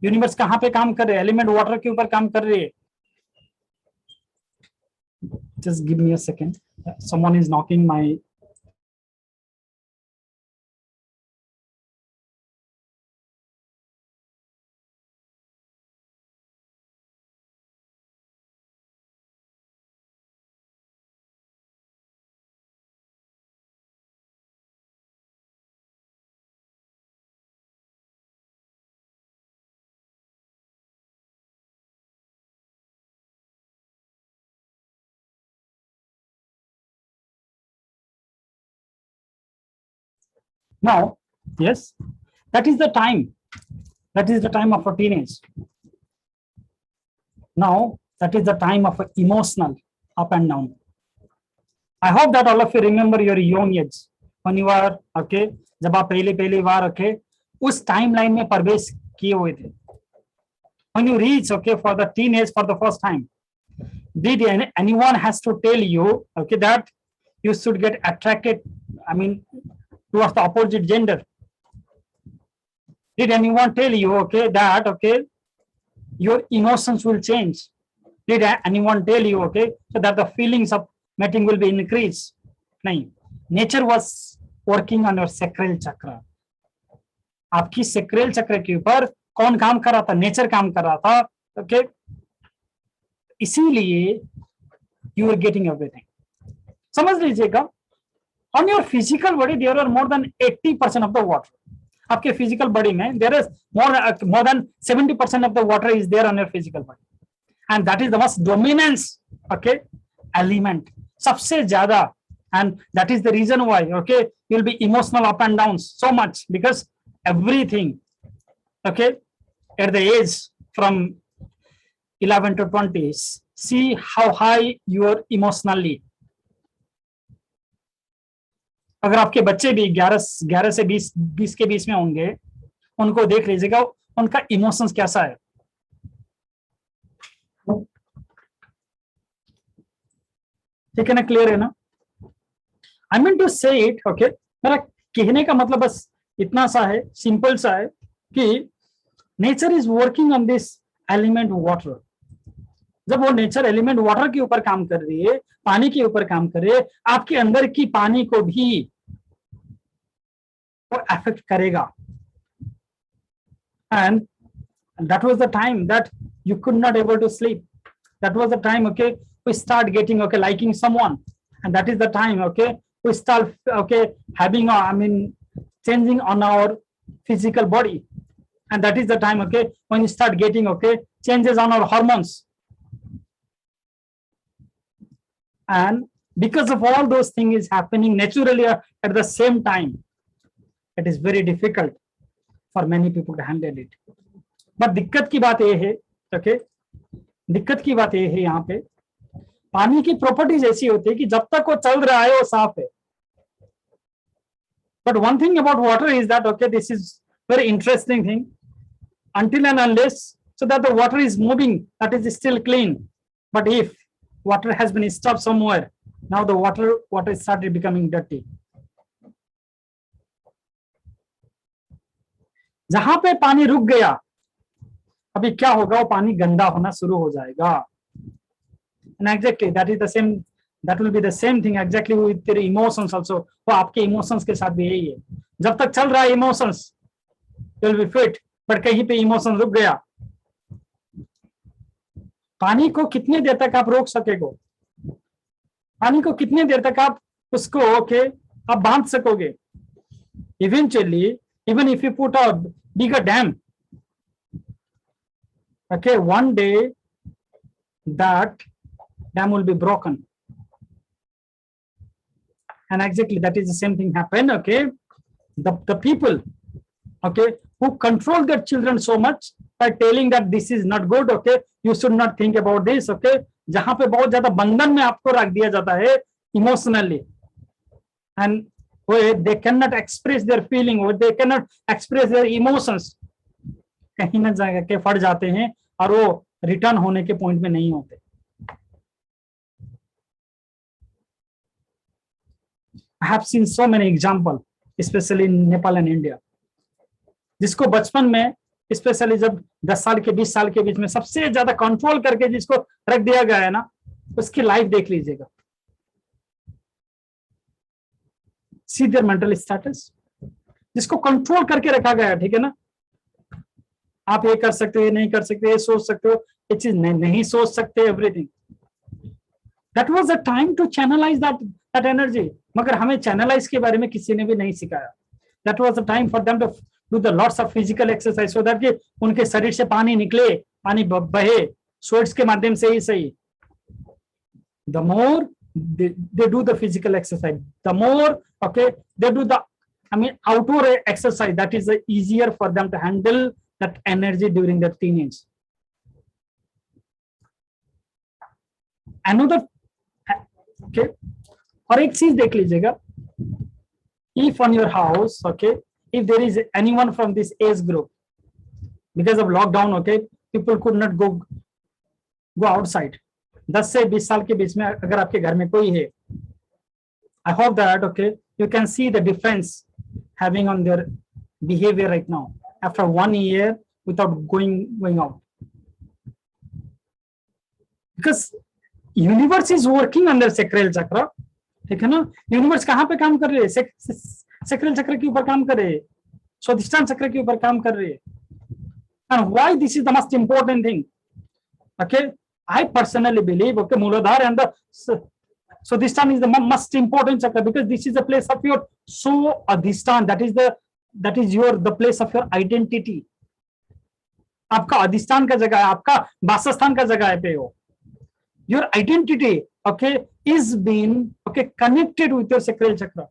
Universe कहां पे काम कर रहे हैं? एलिमेंट वाटर के ऊपर काम कर रही है। Just give me a second, someone is knocking my. Now, yes, that is the time. That is the time of a teenage. Now, that is the time of a emotional up and down. I hope that all of you remember your young age when you are, okay, जब आप पहली बार, okay, उस timeline में प्रवेश किए हुए थे। When you reach, okay, for the teenage for the first time, did anyone has to tell you, okay, that you should get attracted, I mean, towards the opposite gender? Did anyone tell you, okay, that, okay, your emotions will change? Did anyone tell you, okay, so that the feelings of mating will be increased? नहीं, nature was working on your sacral chakra. आपकी sacral चक्र के ऊपर कौन काम कर रहा था? नेचर काम कर रहा था, ओके, इसीलिए you are getting everything. समझ लीजिएगा, on your physical body there are more than 80% of the water. आपके physical body में there is more than 70% of the water is there on your physical body, and that is the most dominance, okay, element, सबसे ज्यादा. And that is the reason why, okay, you'll be emotional up and downs so much, because everything, okay, at the age from 11 to 20, see how high you are emotionally. अगर आपके बच्चे भी 11 से 20 के बीच में होंगे, उनको देख लीजिएगा उनका इमोशंस कैसा है। ठीक है ना, क्लियर है ना? आई मीन टू से इट, ओके, मेरा कहने का मतलब बस इतना सा है, सिंपल सा है कि nature is working on this element water. जब वो नेचर एलिमेंट वाटर के ऊपर काम कर रही है, पानी के ऊपर काम कर रही है, आपके अंदर की पानी को भी वो अफेक्ट करेगा। And that was the time that you could not able to sleep. That was the time, okay, we start getting, okay, liking someone, and that is the time, okay, we start having changing on our physical body, and that is the time when you start getting changes on our hormones. And because of all those things is happening naturally at the same time, it is very difficult for many people to handle it. But दिक्कत की बात ये है दिक्कत की बात ये है, यहाँ पे पानी की प्रॉपर्टीज ऐसी होती है कि जब तक वो चल रहा है वो साफ है. But one thing about water is that this is very interesting thing, until and unless so that the water is moving, that is still clean. But if water has been stopped somewhere, now the water started becoming dirty. जहां पे पानी रुक गया, अभी क्या होगा, वो पानी गंदा होना शुरू हो जाएगा. And exactly that is the same, that will be the same thing exactly with your emotions also. वो आपके इमोशंस के साथ भी यही है. जब तक चल रहा है emotions will be fit, but कहीं पे इमोशन रुक गया. पानी को कितने देर तक आप रोक सकेगो, पानी को कितने देर तक आप उसको आप बांध सकोगे. Eventually, even if you put a bigger dam, one day that dam will be broken. And exactly that is the same thing happened. The people who control their children so much by telling that this is not good, you should not think about this, जहां पे बहुत ज्यादा बंधन में आपको रख दिया जाता है emotionally, and they cannot express their feeling, or they cannot express their emotions, कहीं ना जाके फट जाते हैं और वो रिटर्न होने के पॉइंट में नहीं होते. I have seen so many examples, especially in Nepal and India, जिसको बचपन में, स्पेशली जब 10 साल के 20 साल के बीच में सबसे ज्यादा कंट्रोल करके जिसको रख दिया गया है ना, उसकी लाइफ देख लीजिएगा. See their mental status, जिसको कंट्रोल करके रखा गया है, ठीक है ना. आप ये कर सकते हो, ये नहीं कर सकते, ये सोच सकते हो, ये चीज नहीं सोच सकते, everything. That was the time to channelize that energy. मगर हमें चैनलाइज के बारे में किसी ने भी नहीं सिखाया. That was the time for them to do the lots of physical exercise, so that कि उनके शरीर से पानी निकले, पानी बहे स्वेट्स के माध्यम से ही सही. The more they do the physical exercise, the more they do the outdoor exercise, that is easier for them to handle that energy during their teenage. Another और एक चीज देख लीजिएगा, if on your house if there is anyone from this age group, because of lockdown people could not go outside. 10 से 20 साल के बीच में अगर आपके घर में कोई है, I hope that you can see the difference having on their behavior right now after 1 year without going out, because universe is working under sacral chakra, ठीक है ना. यूनिवर्स कहाँ पे काम कर रहे हैं, सैक्रल चक्र के ऊपर काम कर रहे हैं, स्वादिष्ठान चक्र के ऊपर काम कर रहे हैं. And why this is the most important thing? I personally believe Muladhara and the Swadhisthana is the most important chakra, because this is the place of your so adhisthana, that is the place of your identity. आपका अधिष्ठान का जगह है, आपका वासस्थान का जगह है पे हो. Your identity is being connected with your sacral chakra.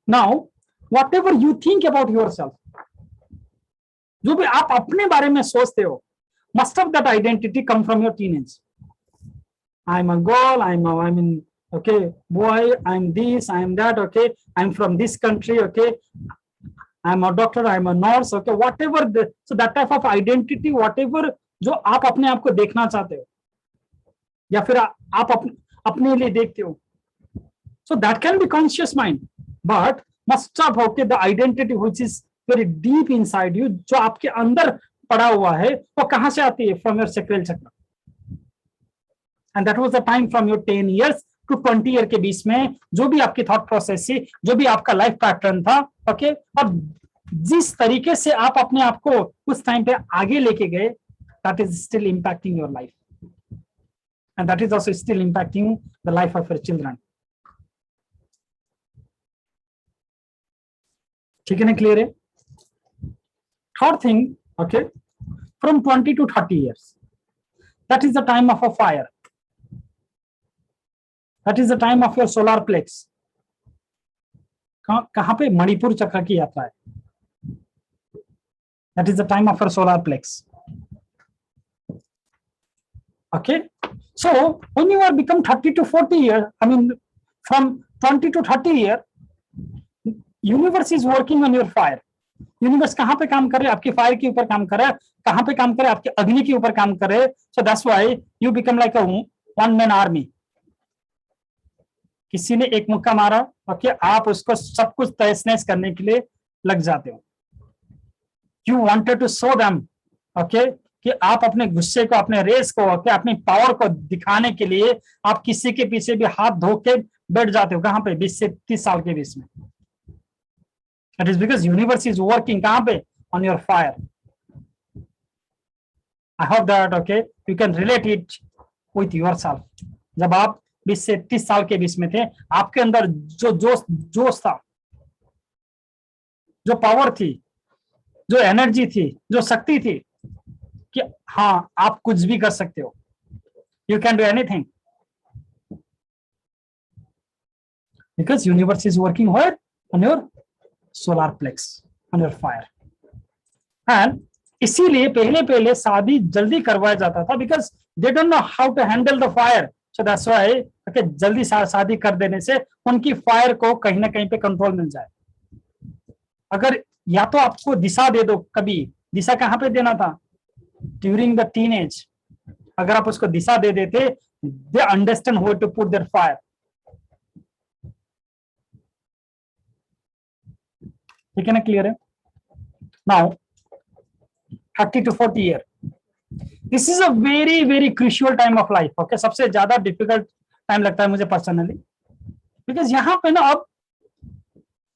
Now whatever you think about yourself, जो भी आप अपने बारे में सोचते हो, must of that identity come from your teenage. I'm a girl, I'm boy, I'm this, I'm that, I'm from this country, I'm a doctor, I'm a nurse, whatever so that type of identity, whatever जो आप अपने आप को देखना चाहते हो या फिर आप अपने लिए देखते हो, so that can be conscious mind, but must have the identity which is very deep inside you, जो आपके अंदर पड़ा हुआ है, वो कहां से आती है? From your sacral chakra. And that was the time from your 10 years to 20 year के बीच में जो भी आपकी थॉट प्रोसेस थी, जो भी आपका लाइफ पैटर्न था, और जिस तरीके से आप अपने आप को उस टाइम पे आगे लेके गए, that is still impacting your life. and that is also still impacting the life of your children. ठीक है ना, क्लियर है? Third thing, okay, from 20 to 30 years, that is the time of a fire. That is the time of your solar plex. कहां पे? मणिपुर चक्र की यात्रा है. That is the time of your solar plex. Okay, so when you are become 30 to 40 years, I mean from 20 to 30 years, universe is working on your fire. Universe कहां पे काम कर रहे हैं? आपके फायर के ऊपर काम कर रहा है. कहां पे काम कर रहे हैं? आपके अग्नि के ऊपर काम कर रहे हैं. So that's why you become like a one man army. किसी ने एक मुक्का मारा, ओके, आप उसको सब कुछ तहस नहस करने के लिए लग जाते हो. You wanted to show them, okay, कि आप अपने गुस्से को, अपने रेस को, ओके, अपनी पावर को दिखाने के लिए आप किसी के पीछे भी हाथ धो के बैठ जाते हो. कहां पे? 20 से 30 साल के बीच में. That is because universe is working कहां पे? On your fire. I hope that okay you can relate it with yourself. जब आप 20 से 30 साल के बीच में थे, आपके अंदर जो जोश था, जो पावर थी, जो एनर्जी थी, जो शक्ति थी कि हाँ आप कुछ भी कर सकते हो. You can do anything because universe is working where? On your solar plex, on your fire. And इसीलिए पहले शादी जल्दी करवाया जाता था because they don't know how to handle the fire. So that's why okay, जल्दी शादी कर देने से उनकी फायर को कहीं ना कहीं पे कंट्रोल मिल जाए. अगर या तो आपको दिशा दे दो, कभी दिशा कहां पे देना था? During the teenage. अगर आप उसको दिशा दे देते, they understand how to put their fire. ठीक है ना, क्लियर है? Now 30 to 40 year, this is a very crucial time of life. Okay, सबसे ज्यादा डिफिकल्ट टाइम लगता है मुझे पर्सनली, बिकॉज यहाँ पे ना अब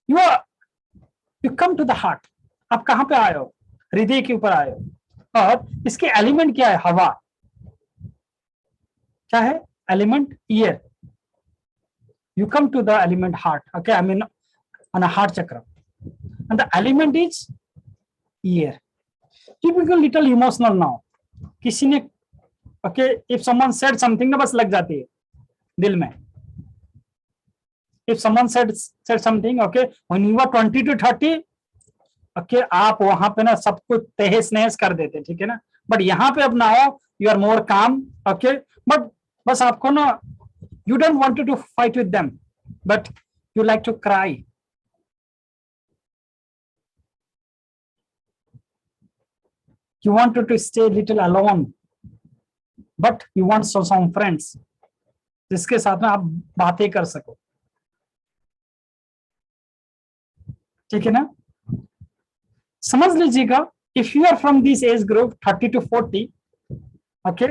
you come to the heart. आप कहाँ पे आए हो? हृदय के ऊपर आए हो. और इसके एलिमेंट क्या है? हवा. क्या है element? Air. You come to the element heart. Okay, I mean on a heart chakra. And the element is ear. You become little emotional now. किसी ने okay, if someone said something ना बस लग जाती है दिल में. If someone said something, okay, when you are 20 to 30, okay, आप वहां पे ना सब कुछ तहस नहस कर देते, ठीक है ना. बट यहाँ पे अब ना हो, you are more calm, okay, but बस आपको ना you don't want to fight with them, but you like to cry. You wanted to stay little alone, but you want some friends जिसके साथ में आप बातें कर सको. ठीक है ना? समझ लीजिएगा, if you are from this age group 30 to 40, okay,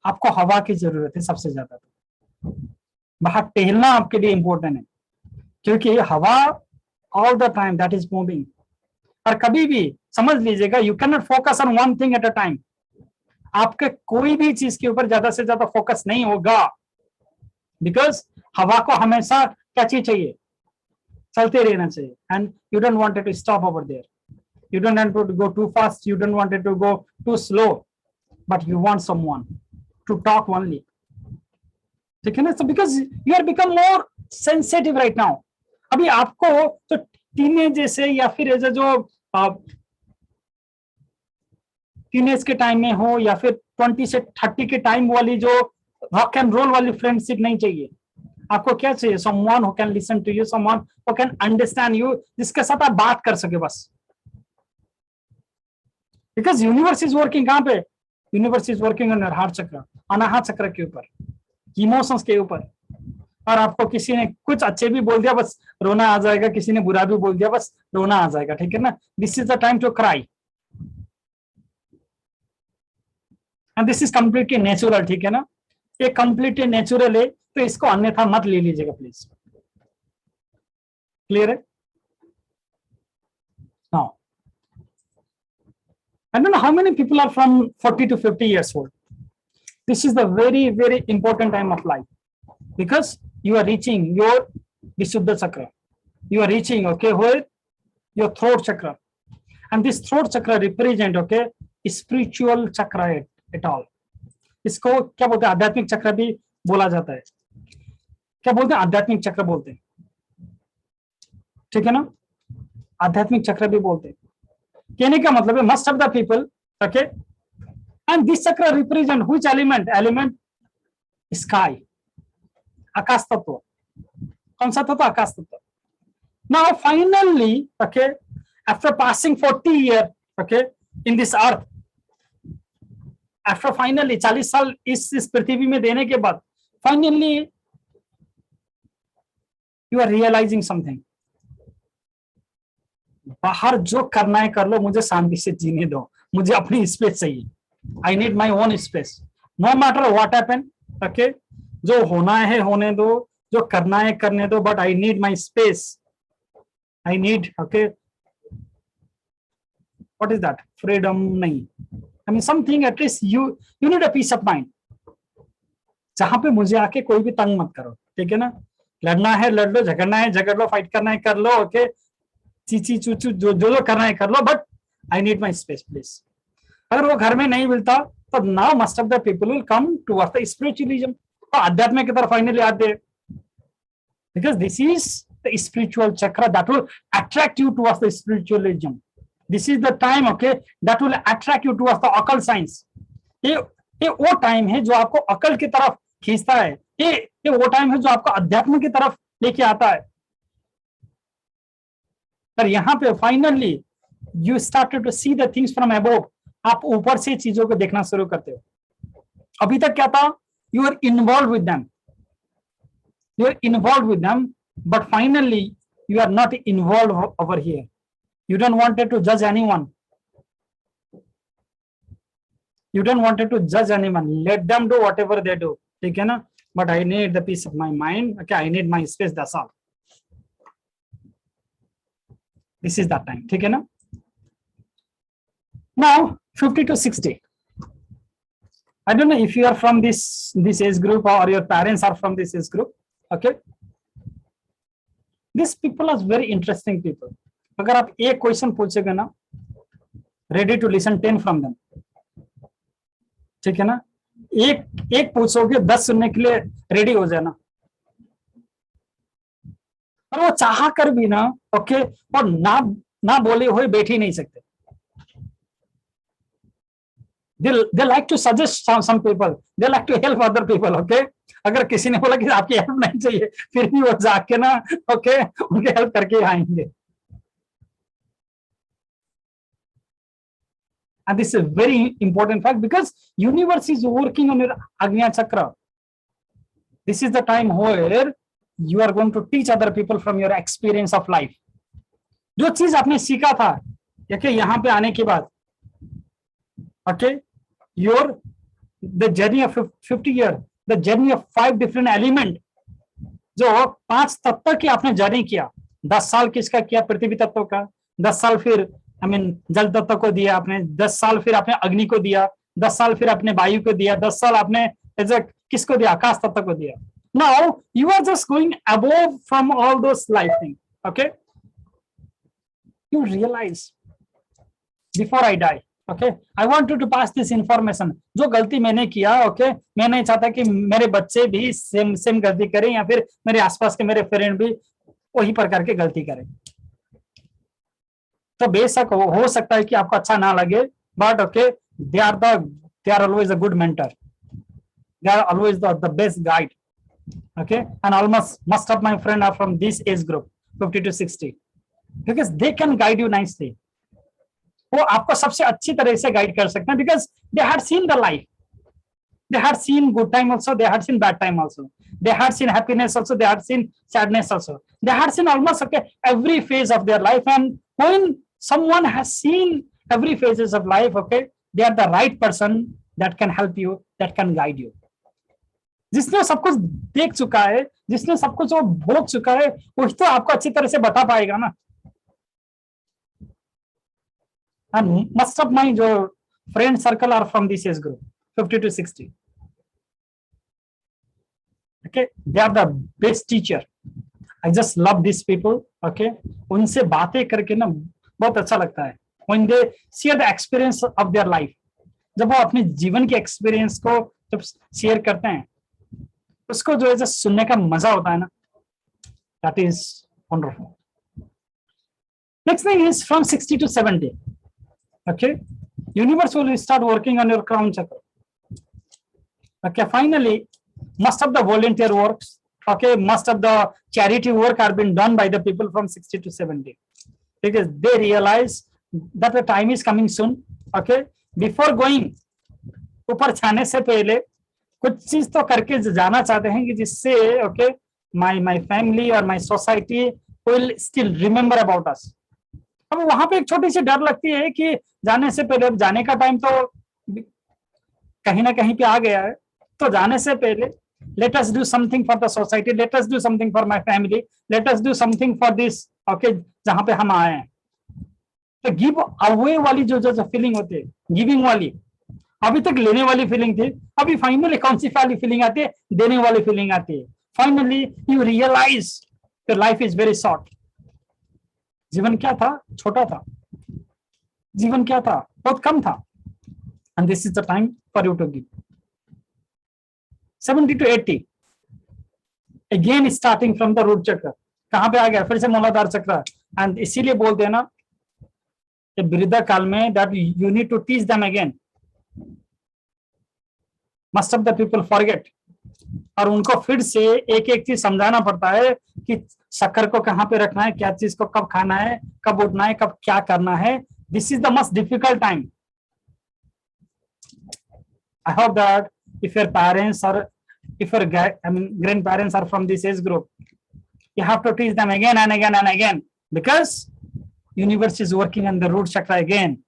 आपको हवा की जरूरत है सबसे ज्यादा. तो बाहर टहलना आपके लिए इंपॉर्टेंट है, क्योंकि हवा all the time that is moving. और कभी भी समझ लीजिएगा, you can not focus on one thing at a time. आपके कोई भी चीज के ऊपर ज्यादा से ज्यादा फोकस नहीं होगा, बिकॉज हवा को हमेशा क्या चीज चाहिए? चलते रहना चाहिए. And you don't want to stop over there. You don't want to go too fast, you don't want to go too slow, but you want someone to talk only. ठीक है ना? So because you are become more sensitive right now. अभी आपको तो teenage जैसे या फिर ऐसे जो टीनेज के टाइम में हो या फिर 20 से 30 के टाइम वाली जो रॉक एंड रोल वाली फ्रेंडशिप नहीं चाहिए. आपको क्या चाहिए? Someone who can listen to you, someone who can understand you, जिसके साथ आप बात कर सके बस. बिकॉज यूनिवर्स इज वर्किंग कहां पे? Universe is working on heart चक्र, अनाहत चक्र के ऊपर, इमोशंस के ऊपर. और आपको किसी ने कुछ अच्छे भी बोल दिया, बस रोना आ जाएगा. किसी ने बुरा भी बोल दिया, बस रोना आ जाएगा. ठीक है ना? This is the time to cry, and this is completely natural. ठीक है ना? ये कंप्लीटली नेचुरल है, तो इसको अन्यथा मत ले लीजिएगा प्लीज. क्लियर है? Now I don't know how many people are from 40 to 50 years old. This is the very, very important time of life because you are reaching your Vishuddha chakra. You are reaching, okay, where your throat chakra, and this throat chakra represent, okay, spiritual chakra at all. इसको क्या बोलते हैं? आध्यात्मिक चक्र भी बोला जाता है. क्या बोलते हैं? आध्यात्मिक चक्र बोलते हैं. ठीक है ना? आध्यात्मिक चक्र भी बोलते हैं. कहने का मतलब है most of the people, okay, and this chakra represent which element? Element sky, आकाश तत्व. कौन सा तत्व? आकाश तत्व. Now finally, okay, after passing 40 years, okay, in this earth, after finally 40 साल इस पृथ्वी में देने के बाद, finally you are realizing something. बाहर जो करना है कर लो, मुझे शांति से जीने दो, मुझे अपनी स्पेस चाहिए. I need my own space. No matter what happen, okay, जो होना है होने दो, जो करना है करने दो, but I need my space. I need, okay, what is that? Freedom नहीं. I mean something, at least you need a peace of mind. जहां पे मुझे आके कोई भी तंग मत करो. ठीक है ना? लड़ना है लड़ लो, झगड़ना है झगड़ लो, फाइट करना है कर लो, ओके, चीची चूचू जो करना है कर लो, but I need my space please. अगर वो घर में नहीं मिलता तो now must of the people will come towards the spiritualism, तो अध्यात्म की तरफ फाइनली आते हैं, because this is the spiritual chakra that will attract you towards the spiritualism. This is the time, okay, that will attract you towards the occult science. ये वो time है जो आपको अकल की तरफ खींचता है. ये वो टाइम है जो आपको अध्यात्म की तरफ लेके आता है. पर यहाँ पे finally you started to see the things from above. आप ऊपर से चीजों को देखना शुरू करते हो. अभी तक क्या था? You are involve with them, you are involve with them, but finally you are not involve over here. You don't wanted to जज anyone. You don't wanted to judge anyone. Let them do whatever they do. ठीक है ना? But I need the peace of my mind. Okay, I need my space. That's all. This is that time. ठीक है ना? Now 50 to 60. I don't know if you are from this age group or your parents are from this age group. Okay. These people are very interesting people. अगर आप एक question पूछेगा ना, ready to listen 10 from them. ठीक है ना? एक पूछोगे 10 सुनने के लिए रेडी हो जाना. और वो चाह कर भी ना, ओके, और ना बोले हुए बैठ ही नहीं सकते. they like to suggest some people, they like to help other people. Okay, अगर किसी ने बोला कि आपकी हेल्प नहीं चाहिए, फिर भी वो जाके ना, ओके, उनके हेल्प करके आएंगे. And this is a very important fact because universe is working on your Agnya Chakra. This is the time where you are going to teach other people from your experience of life. जो चीज आपने सीखा था, okay, यहाँ पे आने के बाद, okay, the journey of 50 years, the journey of 5 different element, जो 5 तत्व की आपने जर्नी किया. 10 साल किसका किया? पृथ्वी तत्व का. 10 साल फिर जल तत्व को दिया आपने. 10 साल फिर आपने अग्नि को दिया. 10 साल फिर आपने वायु को दिया. 10 साल आपने किसको दिया? आकाश तत्व को दिया. Now you are just going above from all those life things. Okay, you realize before I die, okay, I want you to pass this information. जो गलती मैंने किया, okay, मैं नहीं चाहता कि मेरे बच्चे भी सेम गलती करें या फिर मेरे आसपास के मेरे फ्रेंड भी वही प्रकार के गलती करें. तो बेशक हो सकता है कि आपको अच्छा ना लगे, but okay, they are always a good mentor. They are always the best guide. Okay, and almost most of my friends are from this age group, 50 to 60, because they can guide you nicely. वो आपको सबसे अच्छी तरह से guide कर सकते हैं because they had seen the life. They had seen good time also, they had seen bad time also. They had seen happiness also, they had seen sadness also. They had seen almost, okay, every phase of their life. And when someone has seen every phases of life, okay, they are the right person that can help you, that can guide you. जिसने सब कुछ देख चुका है, जिसने सब कुछ वो भोग चुका है, वही तो आपको अच्छी तरह से बता पाएगा ना. And most of my जो friend circle are from this age group, 50 to 60. Okay, they are the best teacher. I just love these people. Okay, उनसे बातें करके ना बहुत अच्छा लगता है. When they share the experience of their life, जब वो अपने जीवन के एक्सपीरियंस को जब शेयर करते हैं, उसको जो है सुनने का मजा होता है ना, that is wonderful. Next thing is from 60 to 70. Okay, universe will start working on your crown chakra. Okay, finally, most of the volunteer works, okay, most of the charity work are being done by the people from 60 to 70, because they realize that the time is coming soon. Okay, before going, ऊपर जाने से पहले कुछ चीज तो करके जाना चाहते हैं कि जिससे okay, my family or my society will still remember about us. अब वहां पे एक छोटी सी डर लगती है कि जाने से पहले, जाने का टाइम तो कहीं ना कहीं पे आ गया है, तो जाने से पहले let us do something for the society, let us do something for my family, let us do something for this, okay, जहां पे हम आए हैं. तो गिव अवे वाली जो फीलिंग होती है, गिविंग वाली, अभी तक लेने वाली फीलिंग थी, अभी फाइनली कौन सी वाली फीलिंग आती है? देने वाली फीलिंग आती है. Finally you realise that life is very short. जीवन क्या था? छोटा था. जीवन क्या था? बहुत कम था. And this is the time for you to give. 70 to 80 again starting from the root chakra. कहां पे आ गया? फिर से मूलाधार चक्र. एंड इसीलिए बोलते हैं ना वृद्धा काल में that you need to teach them again. Most of the people forget. और उनको फिर से एक एक चीज समझाना पड़ता है कि शक्कर को कहां पे रखना है, क्या चीज को कब खाना है, कब उठना है, कब क्या करना है. This is the most difficult time. I hope that if your parents or if your grandparents are from this age group, you have to teach them again and again and again, because universe is working on the root chakra again.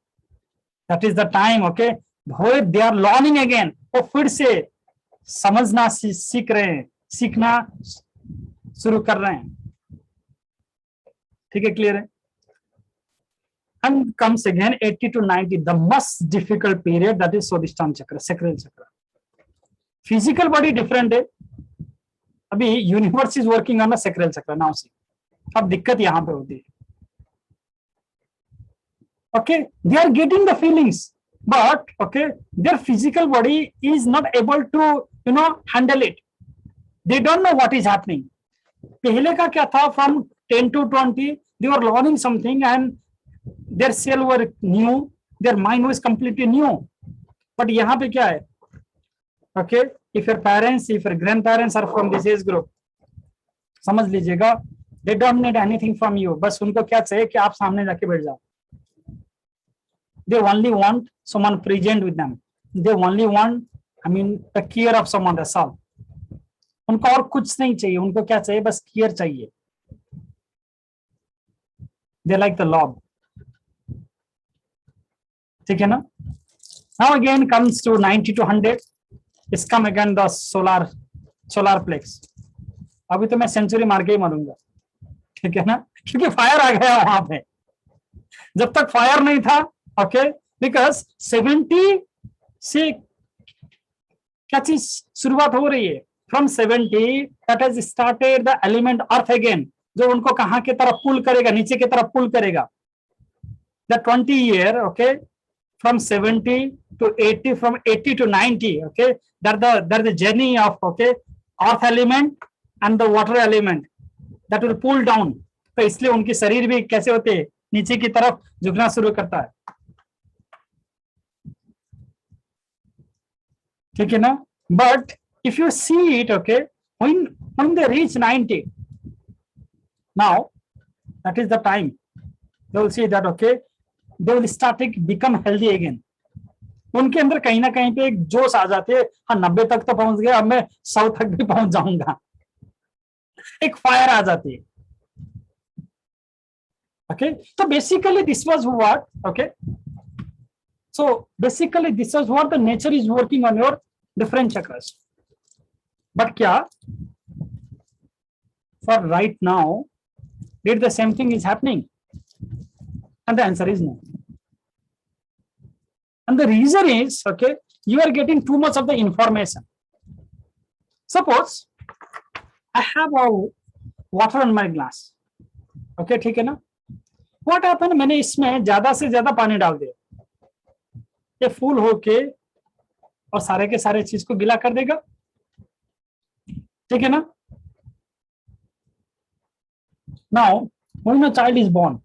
That is the time. Okay, they are learning again. वो फिर से समझना सीख रहे हैं, सीखना शुरू कर रहे हैं. ठीक है, क्लियर है? And comes again 80 to 90, the most difficult period, that is Swadhisthana chakra, sacral chakra. Physical body different है. अभी universe is working on the sacral chakra now. See, अब दिक्कत यहाँ पे होती है. Okay, they are getting the feelings, but okay, their physical body is not able to handle it. They don't know what is happening. पहले का क्या था? From 10 to 20 they were learning something and their cell were new, their mind was completely new. But यहाँ पे क्या है? Okay, if your parents, if your grandparents are from this age group, समझ लीजिएगा, they don't need anything from you. बस उनको क्या चाहिए कि आप सामने जाके बैठ जाओ. They only want someone present with them. They only want, the care of someone. That's all. उनको और कुछ नहीं चाहिए. उनको क्या चाहिए? बस केयर चाहिए. They like the love. ठीक है ना? Now again comes to 90 to 100. It's come again the solar plex. अभी तो मैं सेंचुरी मार के ही मारूंगा. ठीक है ना? क्योंकि फायर आ गया वहां पे. जब तक फायर नहीं था, okay, because 70 से क्या चीज शुरुआत हो रही है? From 70 that has started the element earth again, जो उनको कहां की तरफ पुल करेगा? नीचे की तरफ पुल करेगा. The 20 year, okay, from 70 to 80, from 80 to 90, okay, that the journey of, okay, earth element and the water element that will pull down. तो इसलिए उनकी शरीर भी कैसे होते हैं? नीचे की तरफ झुकना शुरू करता है. ठीक है ना? But if you see it, okay, when they reach 90, now that is the time they will see that, okay, they will start to become healthy again. उनके अंदर कहीं ना कहीं पे एक जोश आ जाते हैं. हाँ, 90 तक तो पहुंच गया, अब मैं 100 तक भी पहुंच जाऊंगा. एक फायर आ जाती है. Okay, so basically this was what, okay, so basically this is what the nature is working on your different chakras. But kya for right now did the same thing is happening? And the answer is no. And the reason is, okay, you are getting too much of the information. Suppose I have a water on my glass. Okay, ठीक है ना? What happened? मैंने इसमें ज्यादा से ज्यादा पानी डाल दिया, ये फुल होके और सारे के सारे चीज को गीला कर देगा, ठीक है ना? Now when a child is born,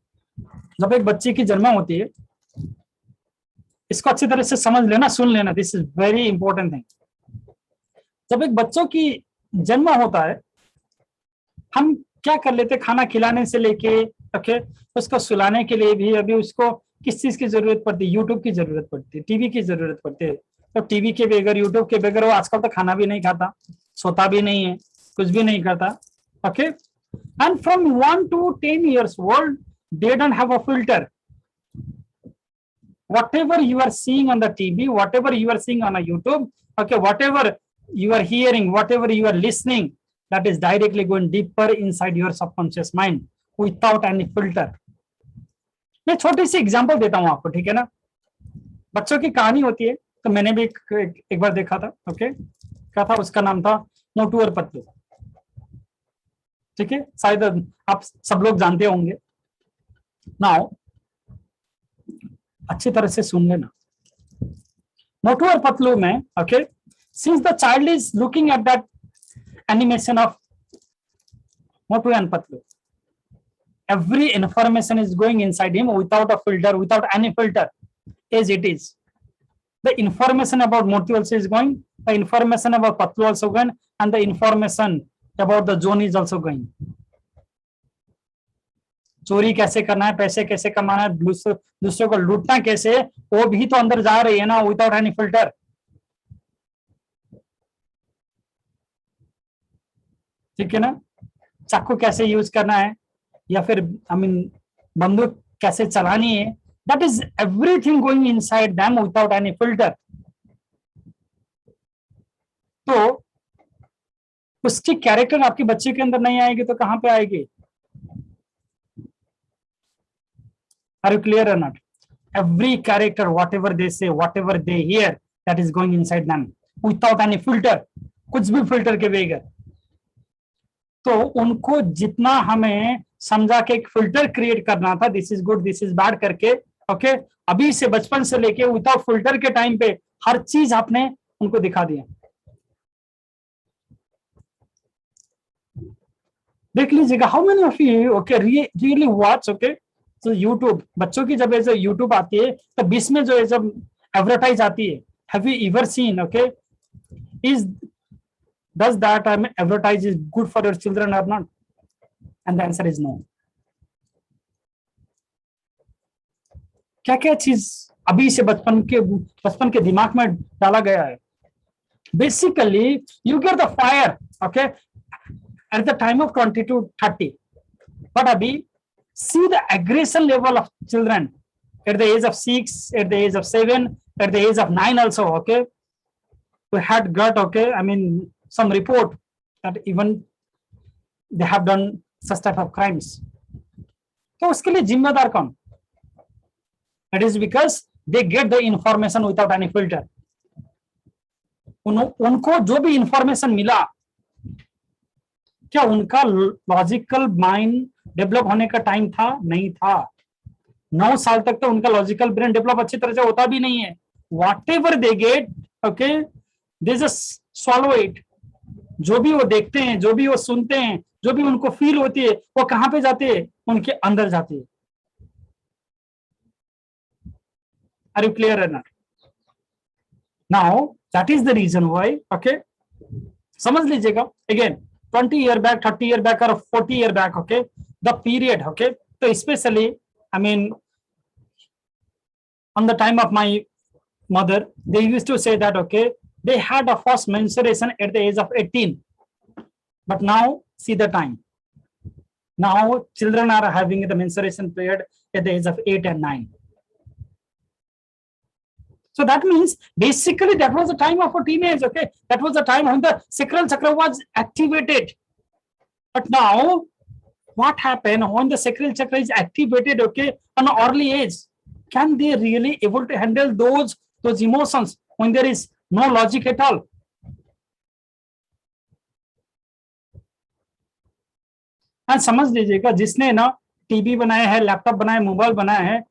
जब एक बच्चे की जन्म होती है, इसको अच्छी तरह से समझ लेना, सुन लेना, this is very important thing. जब एक बच्चों की जन्म होता है, हम क्या कर लेते, खाना खिलाने से लेके ओके, उसको सुलाने के लिए भी अभी उसको किस चीज की जरूरत पड़ती है? यूट्यूब की जरूरत पड़ती है, टीवी की जरूरत पड़ती है। तो टीवी के बगैर, यूट्यूब के बगैर वो आजकल तो खाना भी नहीं खाता, सोता भी नहीं है, कुछ भी नहीं करता। Okay, and from 1 to 10 years old, they don't have a filter. Whatever you are seeing on the TV, whatever you are seeing on a YouTube, okay, whatever you are hearing, whatever you are listening, that is directly going deeper inside your subconscious mind without any filter. मैं छोटी सी example देता हूं आपको, ठीक है ना? बच्चों की कहानी होती है, तो मैंने भी एक बार देखा था। ओके, क्या था? उसका नाम था मोटू और पतलू, ठीक है? शायद आप सब लोग जानते होंगे। नाउ अच्छी तरह से सुन लेना, मोटू और पतलू में okay, since the child is looking at that animation of Motu and Patlu, every information is going inside him without a filter, without any filter, as it is. The information about Motu also is going, the information about Patlu also going, and the information about the zone is also going. चोरी कैसे करना है, पैसे कैसे कमाना है, दूसरों को लूटना कैसे, वो भी तो अंदर जा रही है ना, विदाउट एनी फिल्टर, ठीक है ना? चाकू कैसे यूज करना है, या फिर बंदूक कैसे चलानी है, that is everything going inside them without any filter. तो उसकी कैरेक्टर आपके बच्चे के अंदर नहीं आएगी तो कहां पे आएगी? आर यू क्लियर और not? Every character, whatever they say, whatever they hear, that is going inside them without any filter, कुछ भी फिल्टर के बगैर। तो उनको जितना हमें समझा के एक फिल्टर क्रिएट करना था, this is good, this is bad करके, ओके, अभी से बचपन से लेके विदाउट फिल्टर के टाइम पे हर चीज आपने उनको दिखा दिया। देख लीजिएगा, how many of you okay really watch okay, तो यूट्यूब, बच्चों की जब ऐसे यूट्यूब आती है तो बीच में जो है जब एडवर्टाइज आती है, have you ever seen okay, is does that advertise is good for your children or not? And the answer is no. क्या क्या चीज अभी से बचपन के दिमाग में डाला गया है? Basically you get the fire okay at the time of 20 to 30, but अभी see the aggression level of children at the age of 6, at the age of 7, at the age of 9 also. Okay, we had got okay, some report that even they have done such type of crimes. तो उसके लिए जिम्मेदार कौन? It is because they get the information without any filter. उनको जो भी information मिला, क्या उनका लॉजिकल माइंड डेवलप होने का टाइम था? नहीं था। 9 साल तक तो उनका लॉजिकल ब्रेन डेवलप अच्छी तरह से होता भी नहीं है। Whatever they get, okay, they just swallow it. जो भी वो देखते हैं, जो भी वो सुनते हैं, जो भी उनको फील होती है, वो कहां पे जाती है? उनके अंदर जाती है। आर यू क्लियर और not? Now that is the reason why okay, समझ लीजिएगा again 20 year back, 30 year back और 40 year back okay, the period okay, तो specially on the time of my mother, they used to say that okay, they had a first menstruation at the age of 18, but now see the time, now children are having the menstruation period at the age of 8 and 9. So that means basically that was the time of a teenage, okay, that was the time when the sacral chakra was activated. But now what happened when the sacral chakra is activated okay on an early age? Can they really able to handle those emotions when there is no logic at all? हाँ समझ लीजिएगा, जिसने ना TV बनाया है, laptop बनाया, mobile बनाया है,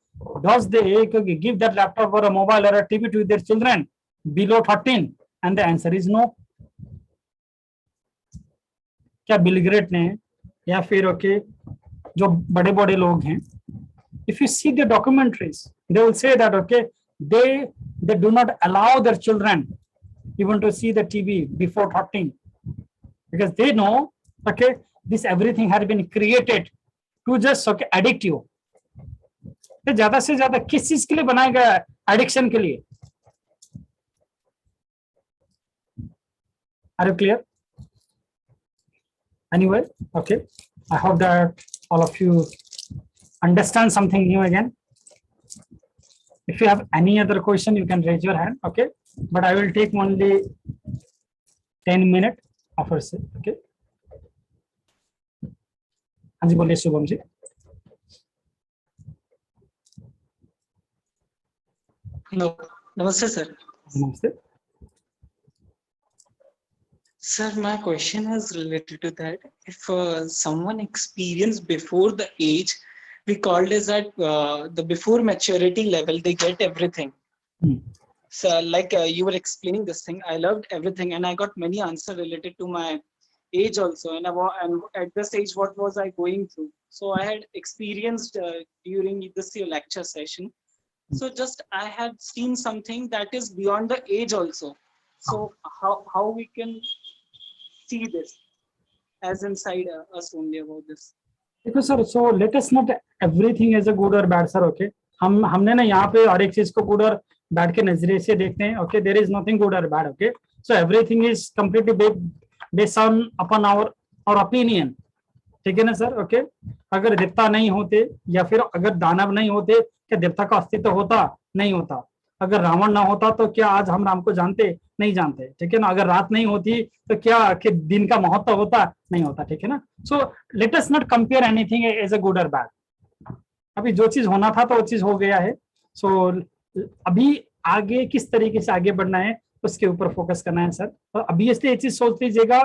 does they give that laptop or a mobile or a TV to their children below 13? And the answer is no. क्या बिल ग्रेट ने या फिर ओके जो बड़े बड़े लोग हैं, if you see the documentaries, they will say that okay, they do not allow their children even to see the TV before 13, because they know okay this everything has been created to just okay addict you. तो ज्यादा से ज्यादा किस चीज के लिए बनाया गया है? एडिक्शन के लिए. Are you clear? Anyway, okay, I hope that all of you understand something new again. If you have any other question, you can raise your hand, okay, but I will take only 10 minutes of our set, okay. हाँ जी बोलिए Shubham ji. No, namaste sir. नमस्ते. Sir, my question is related to that. If someone experienced before the age, we called as that the before maturity level, they get everything. So like you were explaining this thing, I loved everything and I got many answers related to my age also. And at this age, what was I going through? So I had experienced during this your lecture session. So just I had seen something that is beyond the age also. So how we can see this as inside us only about this? देखो sir, so let us not everything as a good or bad sir, okay. हमने ना यहाँ पे हर एक चीज को good or bad के नजरिए से देखते हैं, okay. There is nothing good or bad, okay. So everything is completely based on upon our opinion, ठीक है ना सर, ओके. अगर देवता नहीं होते या फिर अगर दानव नहीं होते, क्या देवता का अस्तित्व होता? नहीं होता. अगर रावण ना होता तो क्या आज हम राम को जानते? नहीं जानते, ठीक है ना. अगर रात नहीं होती तो क्या दिन का महत्व होता? नहीं होता, ठीक है ना. So let us not compare anything as a good or bad. अभी जो चीज होना था तो वो चीज हो गया है. सो अभी आगे किस तरीके से आगे बढ़ना है उसके ऊपर फोकस करना है सर. तो अभी इसलिए ये चीज सोच लीजिएगा,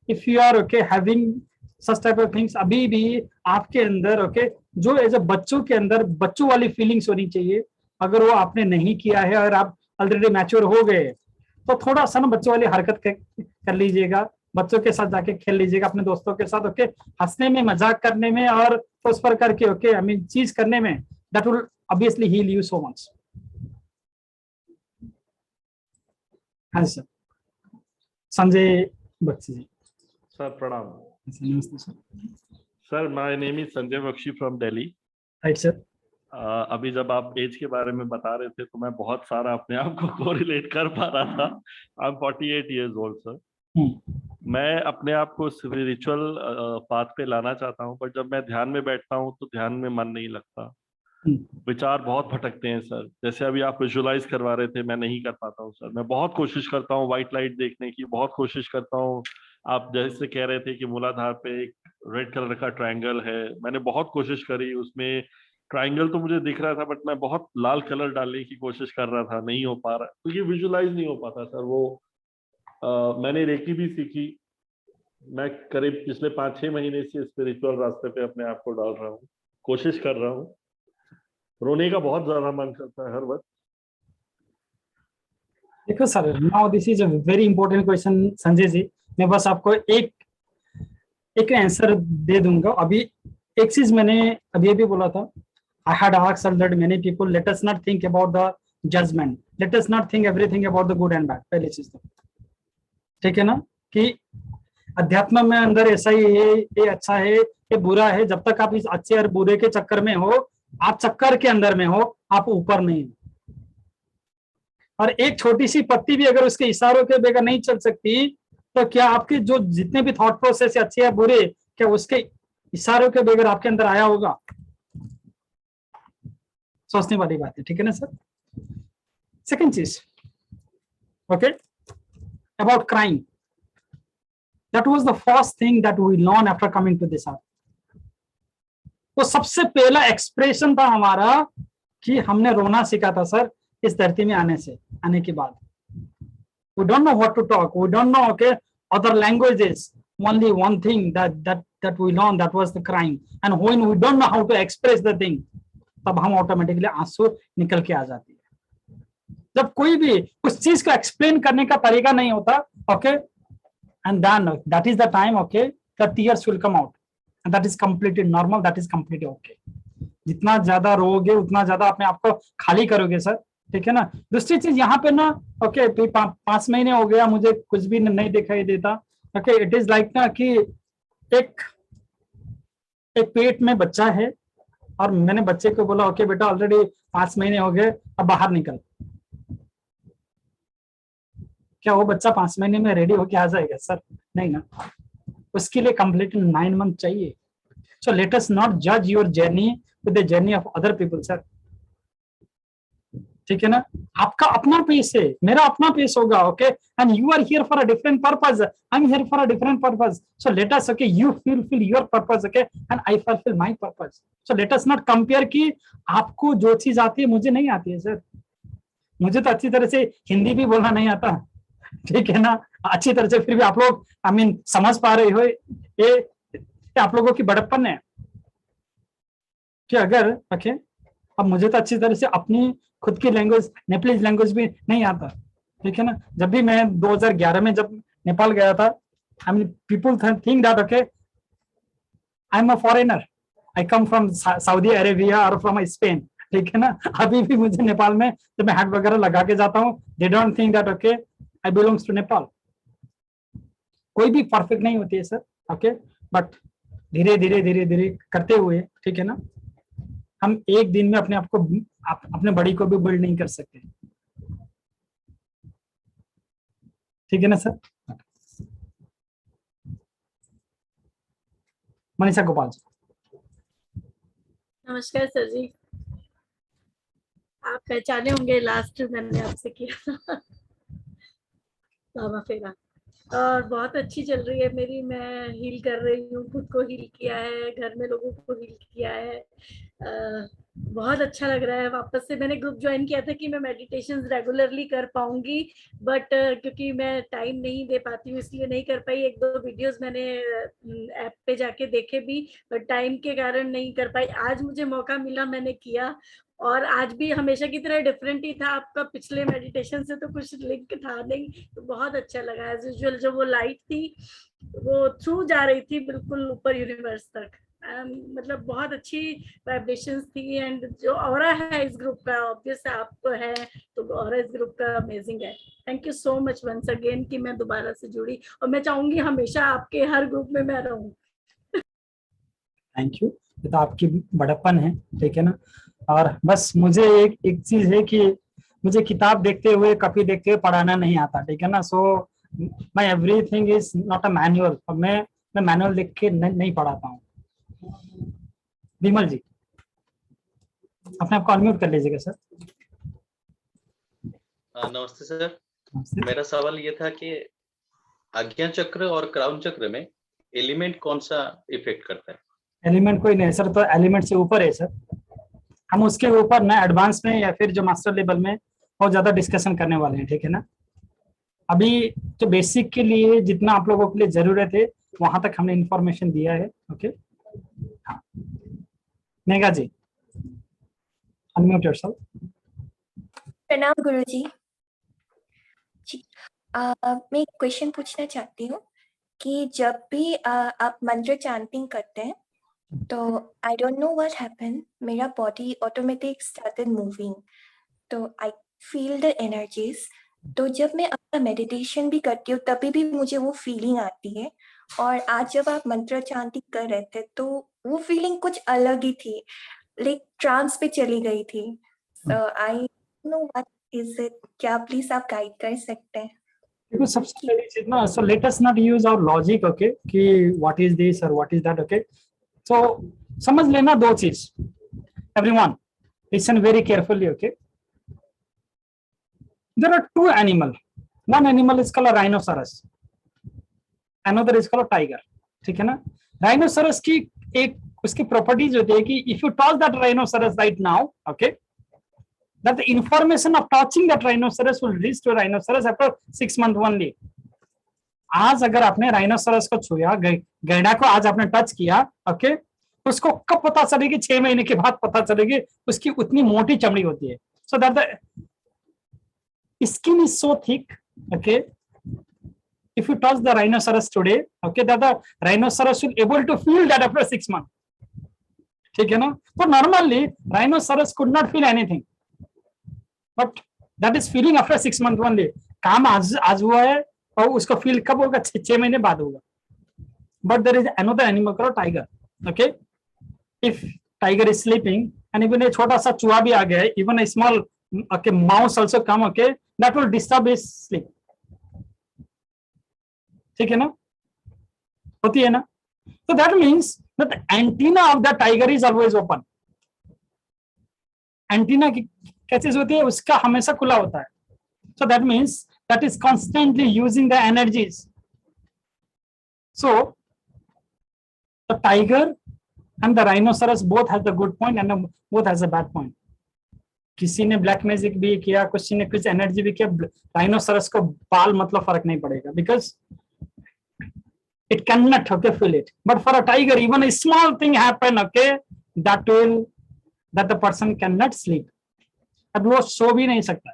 if you are okay having such type of things, अभी भी आपके अंदर ओके जो एज अ बच्चों के अंदर बच्चों वाली फीलिंग्स होनी चाहिए. अगर वो आपने नहीं किया है और आप ऑलरेडी मैच्योर हो गए तो थोड़ा सा ना बच्चों वाली हरकत कर लीजिएगा, बच्चों के साथ जाके खेल लीजिएगा, अपने दोस्तों के साथ ओके, हंसने में, मजाक करने में और उस पर करके ओके आई मीन चीज करने में, that will obviously heal you so much. हाँ सर. संजय बख्शी जी. सर प्रणाम. नमस्ते sir. Sir my name is Sanjay Bakshi from Delhi. Right sir. अभी जब आप एज के बारे में बता रहे थे तो मैं बहुत सारा अपने आप को कोरिलेट कर पा रहा था. I am 48 years old sir. मैं अपने आप को स्पिरिचुअल पाथ पे लाना चाहता हूँ, पर जब मैं ध्यान में बैठता हूँ तो ध्यान में मन नहीं लगता. विचार बहुत भटकते हैं सर. जैसे अभी आप विजुअलाइज करवा रहे थे, मैं नहीं कर पाता हूँ सर. मैं बहुत कोशिश करता हूँ व्हाइट लाइट देखने की, बहुत कोशिश करता हूँ. आप जैसे कह रहे थे कि मूलाधार पे एक रेड कलर का ट्रायंगल है, मैंने बहुत कोशिश करी. उसमें ट्रायंगल तो मुझे दिख रहा था बट मैं बहुत लाल कलर डालने की कोशिश कर रहा था, नहीं हो पा रहा. तो ये विजुअलाइज नहीं हो पाता सर. वो मैंने रेकी भी सीखी. मैं करीब पिछले 5-6 महीने से स्पिरिचुअल रास्ते पे अपने आप को डाल रहा हूँ, कोशिश कर रहा हूँ. रोने का बहुत ज्यादा मन करता है हर वक्त. देखो sir, now this is a very important question Sanjay ji. मैं बस आपको एक आंसर दे दूंगा. अभी एक चीज मैंने अभी बोला था, I had asked that many people, let us not think about the judgment, let us not think everything about the good and bad. पहली चीज तो ठीक है ना, कि अध्यात्म में अंदर ऐसा ही है, ये अच्छा है, ये बुरा है. जब तक आप इस अच्छे और बुरे के चक्कर में हो, आप चक्कर के अंदर में हो, आप ऊपर नहीं. और एक छोटी सी पत्ती भी अगर उसके इशारों के बगैर नहीं चल सकती तो क्या आपके जो जितने भी थॉट प्रोसेस है अच्छे या बुरे, क्या उसके इशारों के बगैर आपके अंदर आया होगा? सोचने वाली बात है, ठीक है ना सर. सेकंड चीज okay about crime, that was the first thing that we learn after coming to this earth. तो सबसे पहला एक्सप्रेशन था हमारा कि हमने रोना सीखा था सर इस धरती में आने के बाद. We don't know what to talk, we don't know okay other languages, only one thing that we learned, that was the crime, and when we don't know how to express the thing, तब हम automatically आंसू निकल के आ जाती है। जब कोई भी उस चीज को एक्सप्लेन करने का तरीका नहीं होता, okay, and then that is the time, okay, the tears will come out, and that is completely normal, that is completely okay। जितना ज्यादा रोगे उतना ज्यादा अपने आप को खाली करोगे सर, ठीक है ना। दूसरी चीज यहाँ पे ना, ओके, 5 महीने हो गया, मुझे कुछ भी नहीं दिखाई देता, ओके, इट इज लाइक ना कि एक पेट में बच्चा है और मैंने बच्चे को बोला, ओके बेटा ऑलरेडी 5 महीने हो गए, अब बाहर निकल। क्या वो बच्चा 5 महीने में रेडी होके आ जाएगा सर? नहीं ना, उसके लिए कंप्लीट 9 मंथ चाहिए। सो लेट अस नॉट जज your journey with the journey of other people sir, ठीक है ना। आपका अपना पेस है, मेरा अपना पेस होगा, okay, and you are here for a different purpose, I am here for a different purpose. So let us, okay, you fulfil your purpose, okay, and I fulfil my purpose. So let us not compare कि आपको जो चीज आती है मुझे नहीं आती है सर। मुझे तो अच्छी तरह से हिंदी भी बोलना नहीं आता, ठीक है ना, अच्छी तरह से, फिर भी आप लोग आई मीन समझ पा रहे हो, ये आप लोगों की बड़प्पन है कि अगर, ओके, अब मुझे तो अच्छी तरह से अपनी खुद की लैंग्वेज, नेपालीज लैंग्वेज भी नहीं आता, ठीक है ना। जब भी मैं 2011 में जब नेपाल गया था, I mean people think that, okay, I am a foreigner, I come from Saudi Arabia और फ्रॉम स्पेन, ठीक है ना। अभी भी मुझे नेपाल में जब मैं हैट वगैरह लगा के जाता हूँ, they don't think that, okay, I belongs to Nepal. कोई भी परफेक्ट नहीं होती है सर, ओके, बट धीरे धीरे धीरे धीरे करते हुए, ठीक है ना, हम एक दिन में अपने आप को, अपने बड़ी को भी बिल्ड नहीं कर सकते, ठीक है ना सर। मनीषा गोपाल जी। नमस्कार सर जी, आप पहचाने होंगे, लास्ट मैंने आपसे किया लामा फेरा, और बहुत अच्छी चल रही है मेरी। मैं हील कर रही हूँ, खुद को हील किया है, घर में लोगों को हील किया है। बहुत अच्छा लग रहा है। वापस से मैंने ग्रुप ज्वाइन किया था कि मैं मेडिटेशंस रेगुलरली कर पाऊंगी, बट क्योंकि मैं टाइम नहीं दे पाती हूँ इसलिए नहीं कर पाई। 1-2 वीडियोस मैंने ऐप पे जाके देखे भी, बट टाइम के कारण नहीं कर पाई। आज मुझे मौका मिला, मैंने किया, और आज भी हमेशा की तरह डिफरेंट ही था। आपका पिछले मेडिटेशन से तो कुछ लिंक था नहीं, तो बहुत अच्छा लगा। एज यूजुअल जो वो लाइट थी वो थ्रू जा रही थी बिल्कुल ऊपर यूनिवर्स तक, मतलब बहुत अच्छी वाइब्रेशंस थी। एंड जो ऑरा है इस ग्रुप का, ऑब्वियस आपको है, तो ऑरा इस ग्रुप का अमेजिंग है। Thank you so much once again कि मैं दोबारा से जुड़ी, और मैं चाहूंगी हमेशा आपके हर ग्रुप में मैं रहूं। थैंक यू, ये तो आपकी बड़प्पन है, ठीक है ना। और बस मुझे एक चीज है कि मुझे किताब देखते हुए, कॉपी देखते हुए पढ़ाना नहीं आता, ठीक है ना। So my everything is not a manual, और मैं मैनुअल देख के नहीं पढ़ाता हूँ। विमल जी, अपने आप को अनम्यूट कर लीजिएगा सर। नमस्ते सर। मेरा सवाल ये था कि आज्ञा चक्र और क्राउन चक्र में एलिमेंट कौन सा इफेक्ट करता है? एलिमेंट कोई नहीं सर, तो एलिमेंट से ऊपर है सर। हम उसके ऊपर ना एडवांस में या फिर जो मास्टर लेवल में बहुत ज्यादा डिस्कशन करने वाले हैं, ठीक है ना। अभी जो बेसिक के लिए जितना आप लोगों के लिए जरूरत है वहां तक हमने इंफॉर्मेशन दिया है, ओके। हाँ, मेघा जी, अनम्यूट योरसेल्फ। प्रणाम गुरुजी। मैं एक क्वेश्चन पूछना चाहती हूँ कि जब भी आप मंत्र चैंटिंग करते हैं तो I don't know what happened, मेरा बॉडी ऑटोमेटिक स्टार्टेड मूविंग, तो आई फील द एनर्जीज। तो जब मैं अपना मेडिटेशन भी करती हूँ तभी भी मुझे वो फीलिंग आती है। और आज जब आप मंत्र चैंटिंग कर रहे थे तो वो फीलिंग कुछ अलग ही थी, लाइक ट्रांस पे चली गई थी। So I know what is it, क्या प्लीज आप गाइड कर सकते हैं? देखो सबसे पहली चीज ना, so let us not use our logic, okay, कि व्हाट इज दिस और व्हाट इज दैट, ओके। सो समझ लेना दो चीज, everyone listen very carefully, okay. There are two animal. One animal is called a rhinoceros. Another is called a tiger. ठीक है ना। Rhinoceros की एक उसकी प्रॉपर्टीज होती है कि if you touch that rhinoceros right now, okay, that the information of touching that rhinoceros will reach to rhinoceros after 6 months only. आज अगर आपने राइनोसोरस को छुआ, गैंडा को आज आपने टच किया, ओके, उसको कब पता चलेगी? 6 महीने के बाद पता चलेगी, उसकी उतनी मोटी चमड़ी होती है. So that the skin is so thick, okay. If you touch the rhinoceros today, okay, that the rhinoceros will able to feel that after 6 months. ठीक है ना? तो normally rhinoceros could not feel anything, but that is feeling after 6 months only. काम आज हुआ है और उसको फील कब होगा? 6 महीने बाद होगा. But there is another animal called tiger. Okay, if tiger is sleeping and even a छोटा सा चूहा भी आ गया है, even a small okay mouse also come, okay, that will disturb his sleep. ठीक है ना? होती है ना? So that means that the antenna of the tiger is always open. Antenna की क्या चीज होती है? उसका हमेशा खुला होता है. So that means that is constantly using the energies. So the tiger and the rhinoceros both has the good point and both has a bad point. किसी ने ब्लैक मैजिक भी किया, किसी ने कुछ एनर्जी भी किया. राइनोसरस को बाल मतलब फर्क नहीं पड़ेगा, because it cannot, okay, feel it. But for a tiger, even a small thing happen, okay, that the person cannot sleep. अब वो सो भी नहीं सकता.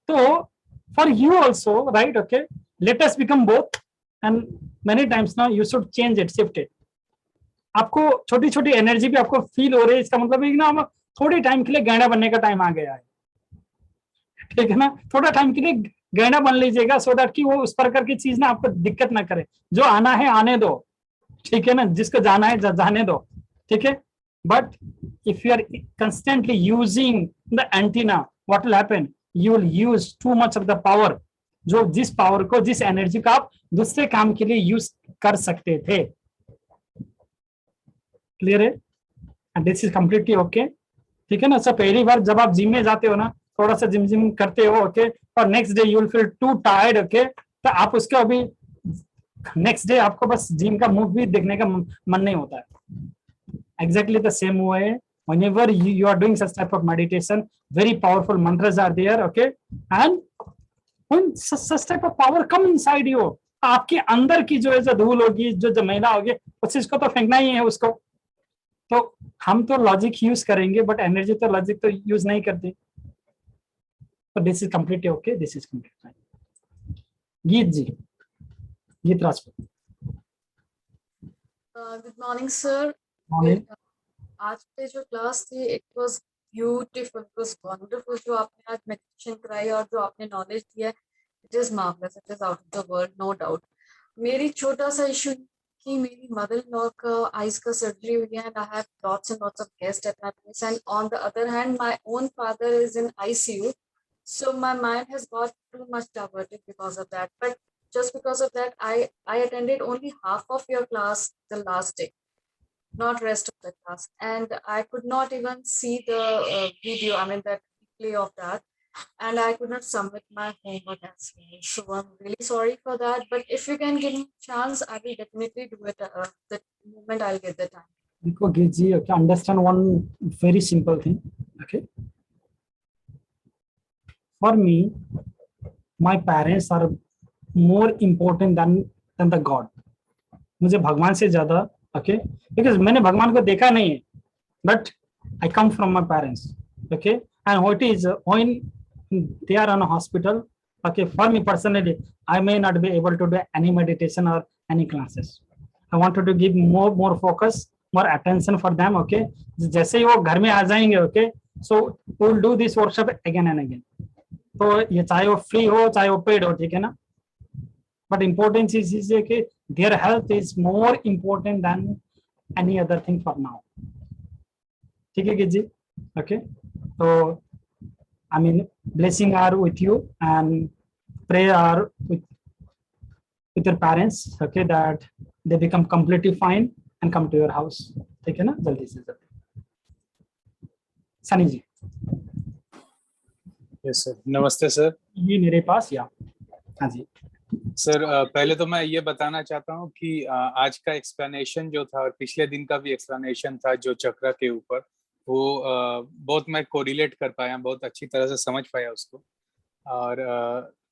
तो for you also, right, okay, let us become both, and many times now you should change it, shift it. आपको छोटी छोटी energy भी आपको फील हो रही है, इसका मतलब है कि ना हम थोड़ी टाइम के लिए गैंडा बनने का टाइम आ गया है. ठीक है ना? थोड़ा टाइम के लिए गैंडा बन लीजिएगा, सो दैट कि वो उस प्रकार की चीज ना आपको दिक्कत ना करे. जो आना है आने दो, ठीक है ना? जिसको जाना है जाने दो, ठीक है. But if you are constantly using the antenna, what will happen? You will use too much of the power. जो जिस पावर को, जिस एनर्जी को आप दूसरे काम के लिए यूज कर सकते थे. क्लियर है? And this is completely okay. ठीक है ना? सर पहली बार जब आप जिम में जाते हो ना, थोड़ा सा जिम करते हो, ओके, और next day you will feel to tired, okay, तो आप उसके अभी नेक्स्ट डे आपको बस जिम का मूव भी देखने का मन नहीं होता है. Exactly the same way whenever you are doing such type of meditation, very powerful mantras are there, okay, and when such type of power come inside you, आपके अंदर की जो है जो धूल होगी, जो मैला होगी, उस चीज को तो फेंकना ही है उसको. तो हम तो लॉजिक यूज करेंगे, बट एनर्जी तो लॉजिक तो यूज नहीं करते. तो this is completely okay, this is complete. गीत जी, गीत राजपूत. Good morning sir. आज पे जो क्लास थी, it was beautiful, it was wonderful. जो आपने आज मेडिटेशन कराई और जो आपने नॉलेज दिया, it is marvellous, it is out of the world, no doubt. मेरी छोटा सा इशू कि मेरी मदर इन लॉ का आईज का सर्जरी हुई है, and I have lots and lots of guest at my place, and on the other hand my own father is in ICU. So my mind has got too much diverted because of that. But just because of that, I attended only half of your class the last day, not rest of the class, and I could not even see the video. I mean that replay of that, and I could not submit my homework as well. So I'm really sorry for that. But if you can give me a chance, I will definitely do it the moment I'll get the time. देखो गीत जी, okay, understand one very simple thing, okay. For me, my parents are more important than the God. मुझे भगवान से ज्यादा, okay, because मैंने भगवान को देखा नहीं है, but I come from my parents, okay, and what is when they are on a hospital, okay, for me personally, I may not be able to do any meditation or any classes. I wanted to give more focus, more attention for them, okay. जैसे ही वो घर में आ जाएंगे, okay, so we will do this workshop again and again. तो ये चाहे वो free हो चाहे वो पेड हो, ठीक है ना. बट इम्पोर्टेंट चीज है कि their health is more important than any other thing for now. ठीक है जी, ओके. तो I mean blessing are with you and pray are with your parents, okay, that they become completely fine and come to your house. ठीक है ना, जल्दी से जल्दी. सनी जी. यस सर, नमस्ते सर. ये मेरे पास या हाँ जी सर. पहले तो मैं ये बताना चाहता हूँ कि आज का एक्सप्लेनेशन जो था और पिछले दिन का भी एक्सप्लेनेशन था जो चक्र के ऊपर, वो बहुत मैं कोरिलेट कर पाया, बहुत अच्छी तरह से समझ पाया उसको. और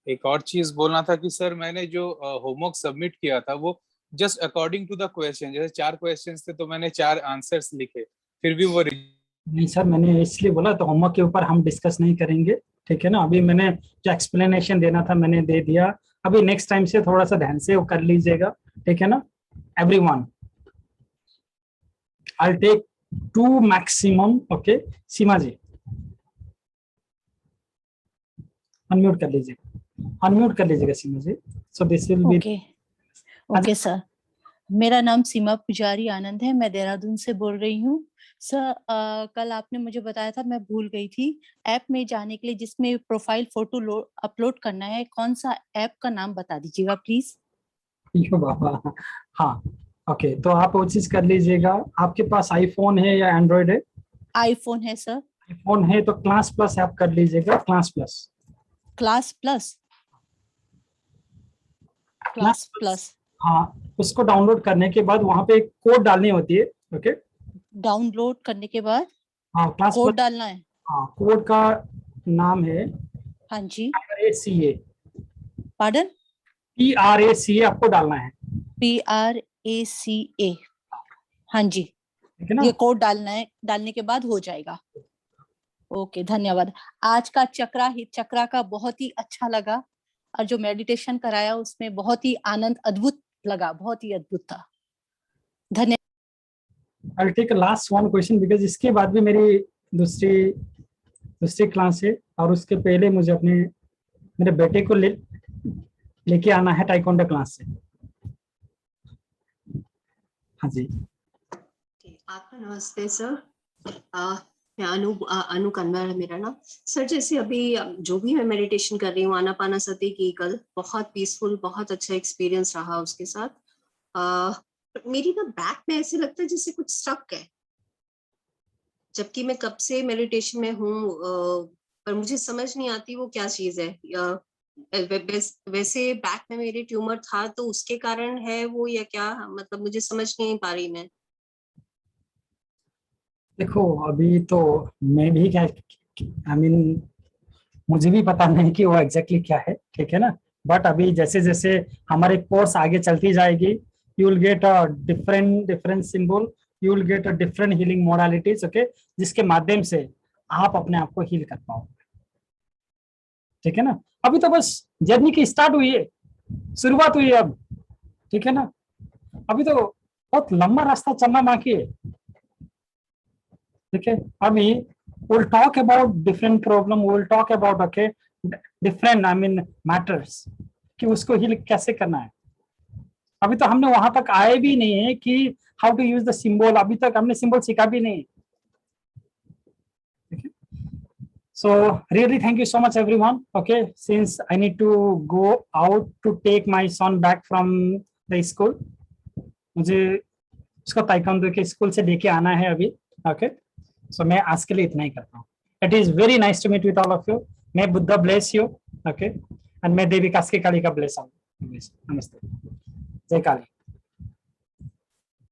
एक और चीज बोलना था कि सर मैंने जो होमवर्क सबमिट किया था वो just according to the question, जैसे 4 क्वेश्चंस थे तो मैंने 4 आंसर्स लिखे, फिर भी वो नहीं सर, मैंने इसलिए बोला तो होमवर्क के ऊपर हम डिस्कस नहीं करेंगे, ठीक है ना। अभी मैंने जो एक्सप्लेनेशन देना था मैंने दे दिया, अभी नेक्स्ट टाइम से थोड़ा सा ध्यान से वो कर लीजिएगा, ठीक है ना everyone. I'll take 2 maximum, okay। Seema ji unmute कर लीजिएगा Seema ji. So this will be okay sir. मेरा नाम सीमा पुजारी आनंद है, मैं देहरादून से बोल रही हूँ। सर कल आपने मुझे बताया था, मैं भूल गई थी, ऐप में जाने के लिए जिसमें प्रोफाइल फोटो अपलोड करना है, कौन सा ऐप का नाम बता दीजिएगा प्लीज। बाबा हाँ ओके, तो आप वो चीज कर लीजिएगा। आपके पास आईफोन है या एंड्रॉइड है? आईफोन है सर। आईफोन है तो क्लास प्लस ऐप कर लीजिएगा। क्लास प्लस हाँ, उसको डाउनलोड करने के बाद वहां पे एक कोड डालनी होती है, ओके। डाउनलोड करने के बाद हाँ क्लास कोड डालना है। हाँ, कोड का नाम है हाँ जी। PRACA। पार्डन? PRACA आपको डालना है। PRACA। हाँ जी, ठीक है ना। ये कोड डालना है, डालने के बाद हो जाएगा। ओके धन्यवाद। आज का चक्रा का बहुत ही अच्छा लगा, और जो मेडिटेशन कराया उसमें बहुत ही आनंद अद्भुत लगा, बहुत ही अद्भुत था। धन्यवाद। I'll take a last one question because इसके बाद भी मेरी दूसरी क्लास है, और उसके पहले मुझे मेरे बेटे को लेके आना है टाइकोंडो क्लास से। हाँ जी। आपका नमस्ते सर। मैं अनु कन्वर है मेरा नाम। सर जैसे अभी जो भी मैं मेडिटेशन कर रही हूँ, आनापानसती की कल, बहुत पीसफुल, बहुत अच्छा एक्सपीरियंस रहा उसके साथ। मेरी ना बैक में ऐसे लगता है जैसे कुछ स्टक है, जबकि मैं कब से मेडिटेशन में हूँ, पर मुझे समझ नहीं आती वो क्या चीज है। वैसे बैक में मेरे ट्यूमर था तो उसके कारण है वो, या क्या, मतलब मुझे समझ नहीं पा रही मैं। देखो अभी तो मैं भी क्या मुझे भी पता नहीं कि वो एग्जैक्टली क्या है, ठीक है ना। बट अभी जैसे जैसे हमारे कोर्स आगे चलती जाएगी, you will get a different symbol, you will get a different healing modalities, okay, जिसके माध्यम से आप अपने आप को हील कर पाओगे, ठीक है ना। अभी तो बस जर्नी की स्टार्ट हुई है, शुरुआत हुई है अब, ठीक है ना। अभी तो बहुत लंबा रास्ता चलना बाकी है, ठीक है। अभी we'll talk about different problem, we'll talk about okay different matters कि उसको हील कैसे करना है। अभी तो हमने वहां तक आए भी नहीं है कि how to use the symbol, अभी तक हमने सिंबल सीखा भी नहीं। So really thank you so much everyone, okay, since I need to go out to take my son back from the school, मुझे उसको ताइक्वांडो के स्कूल से लेके आना है अभी, ओके। सो मैं आज के लिए इतना ही करता हूँ। It is very nice to meet with all of you. May Buddha bless you, okay, and may Devi Kaski Kali का ब्लेस ऑल। नमस्ते, जय काली।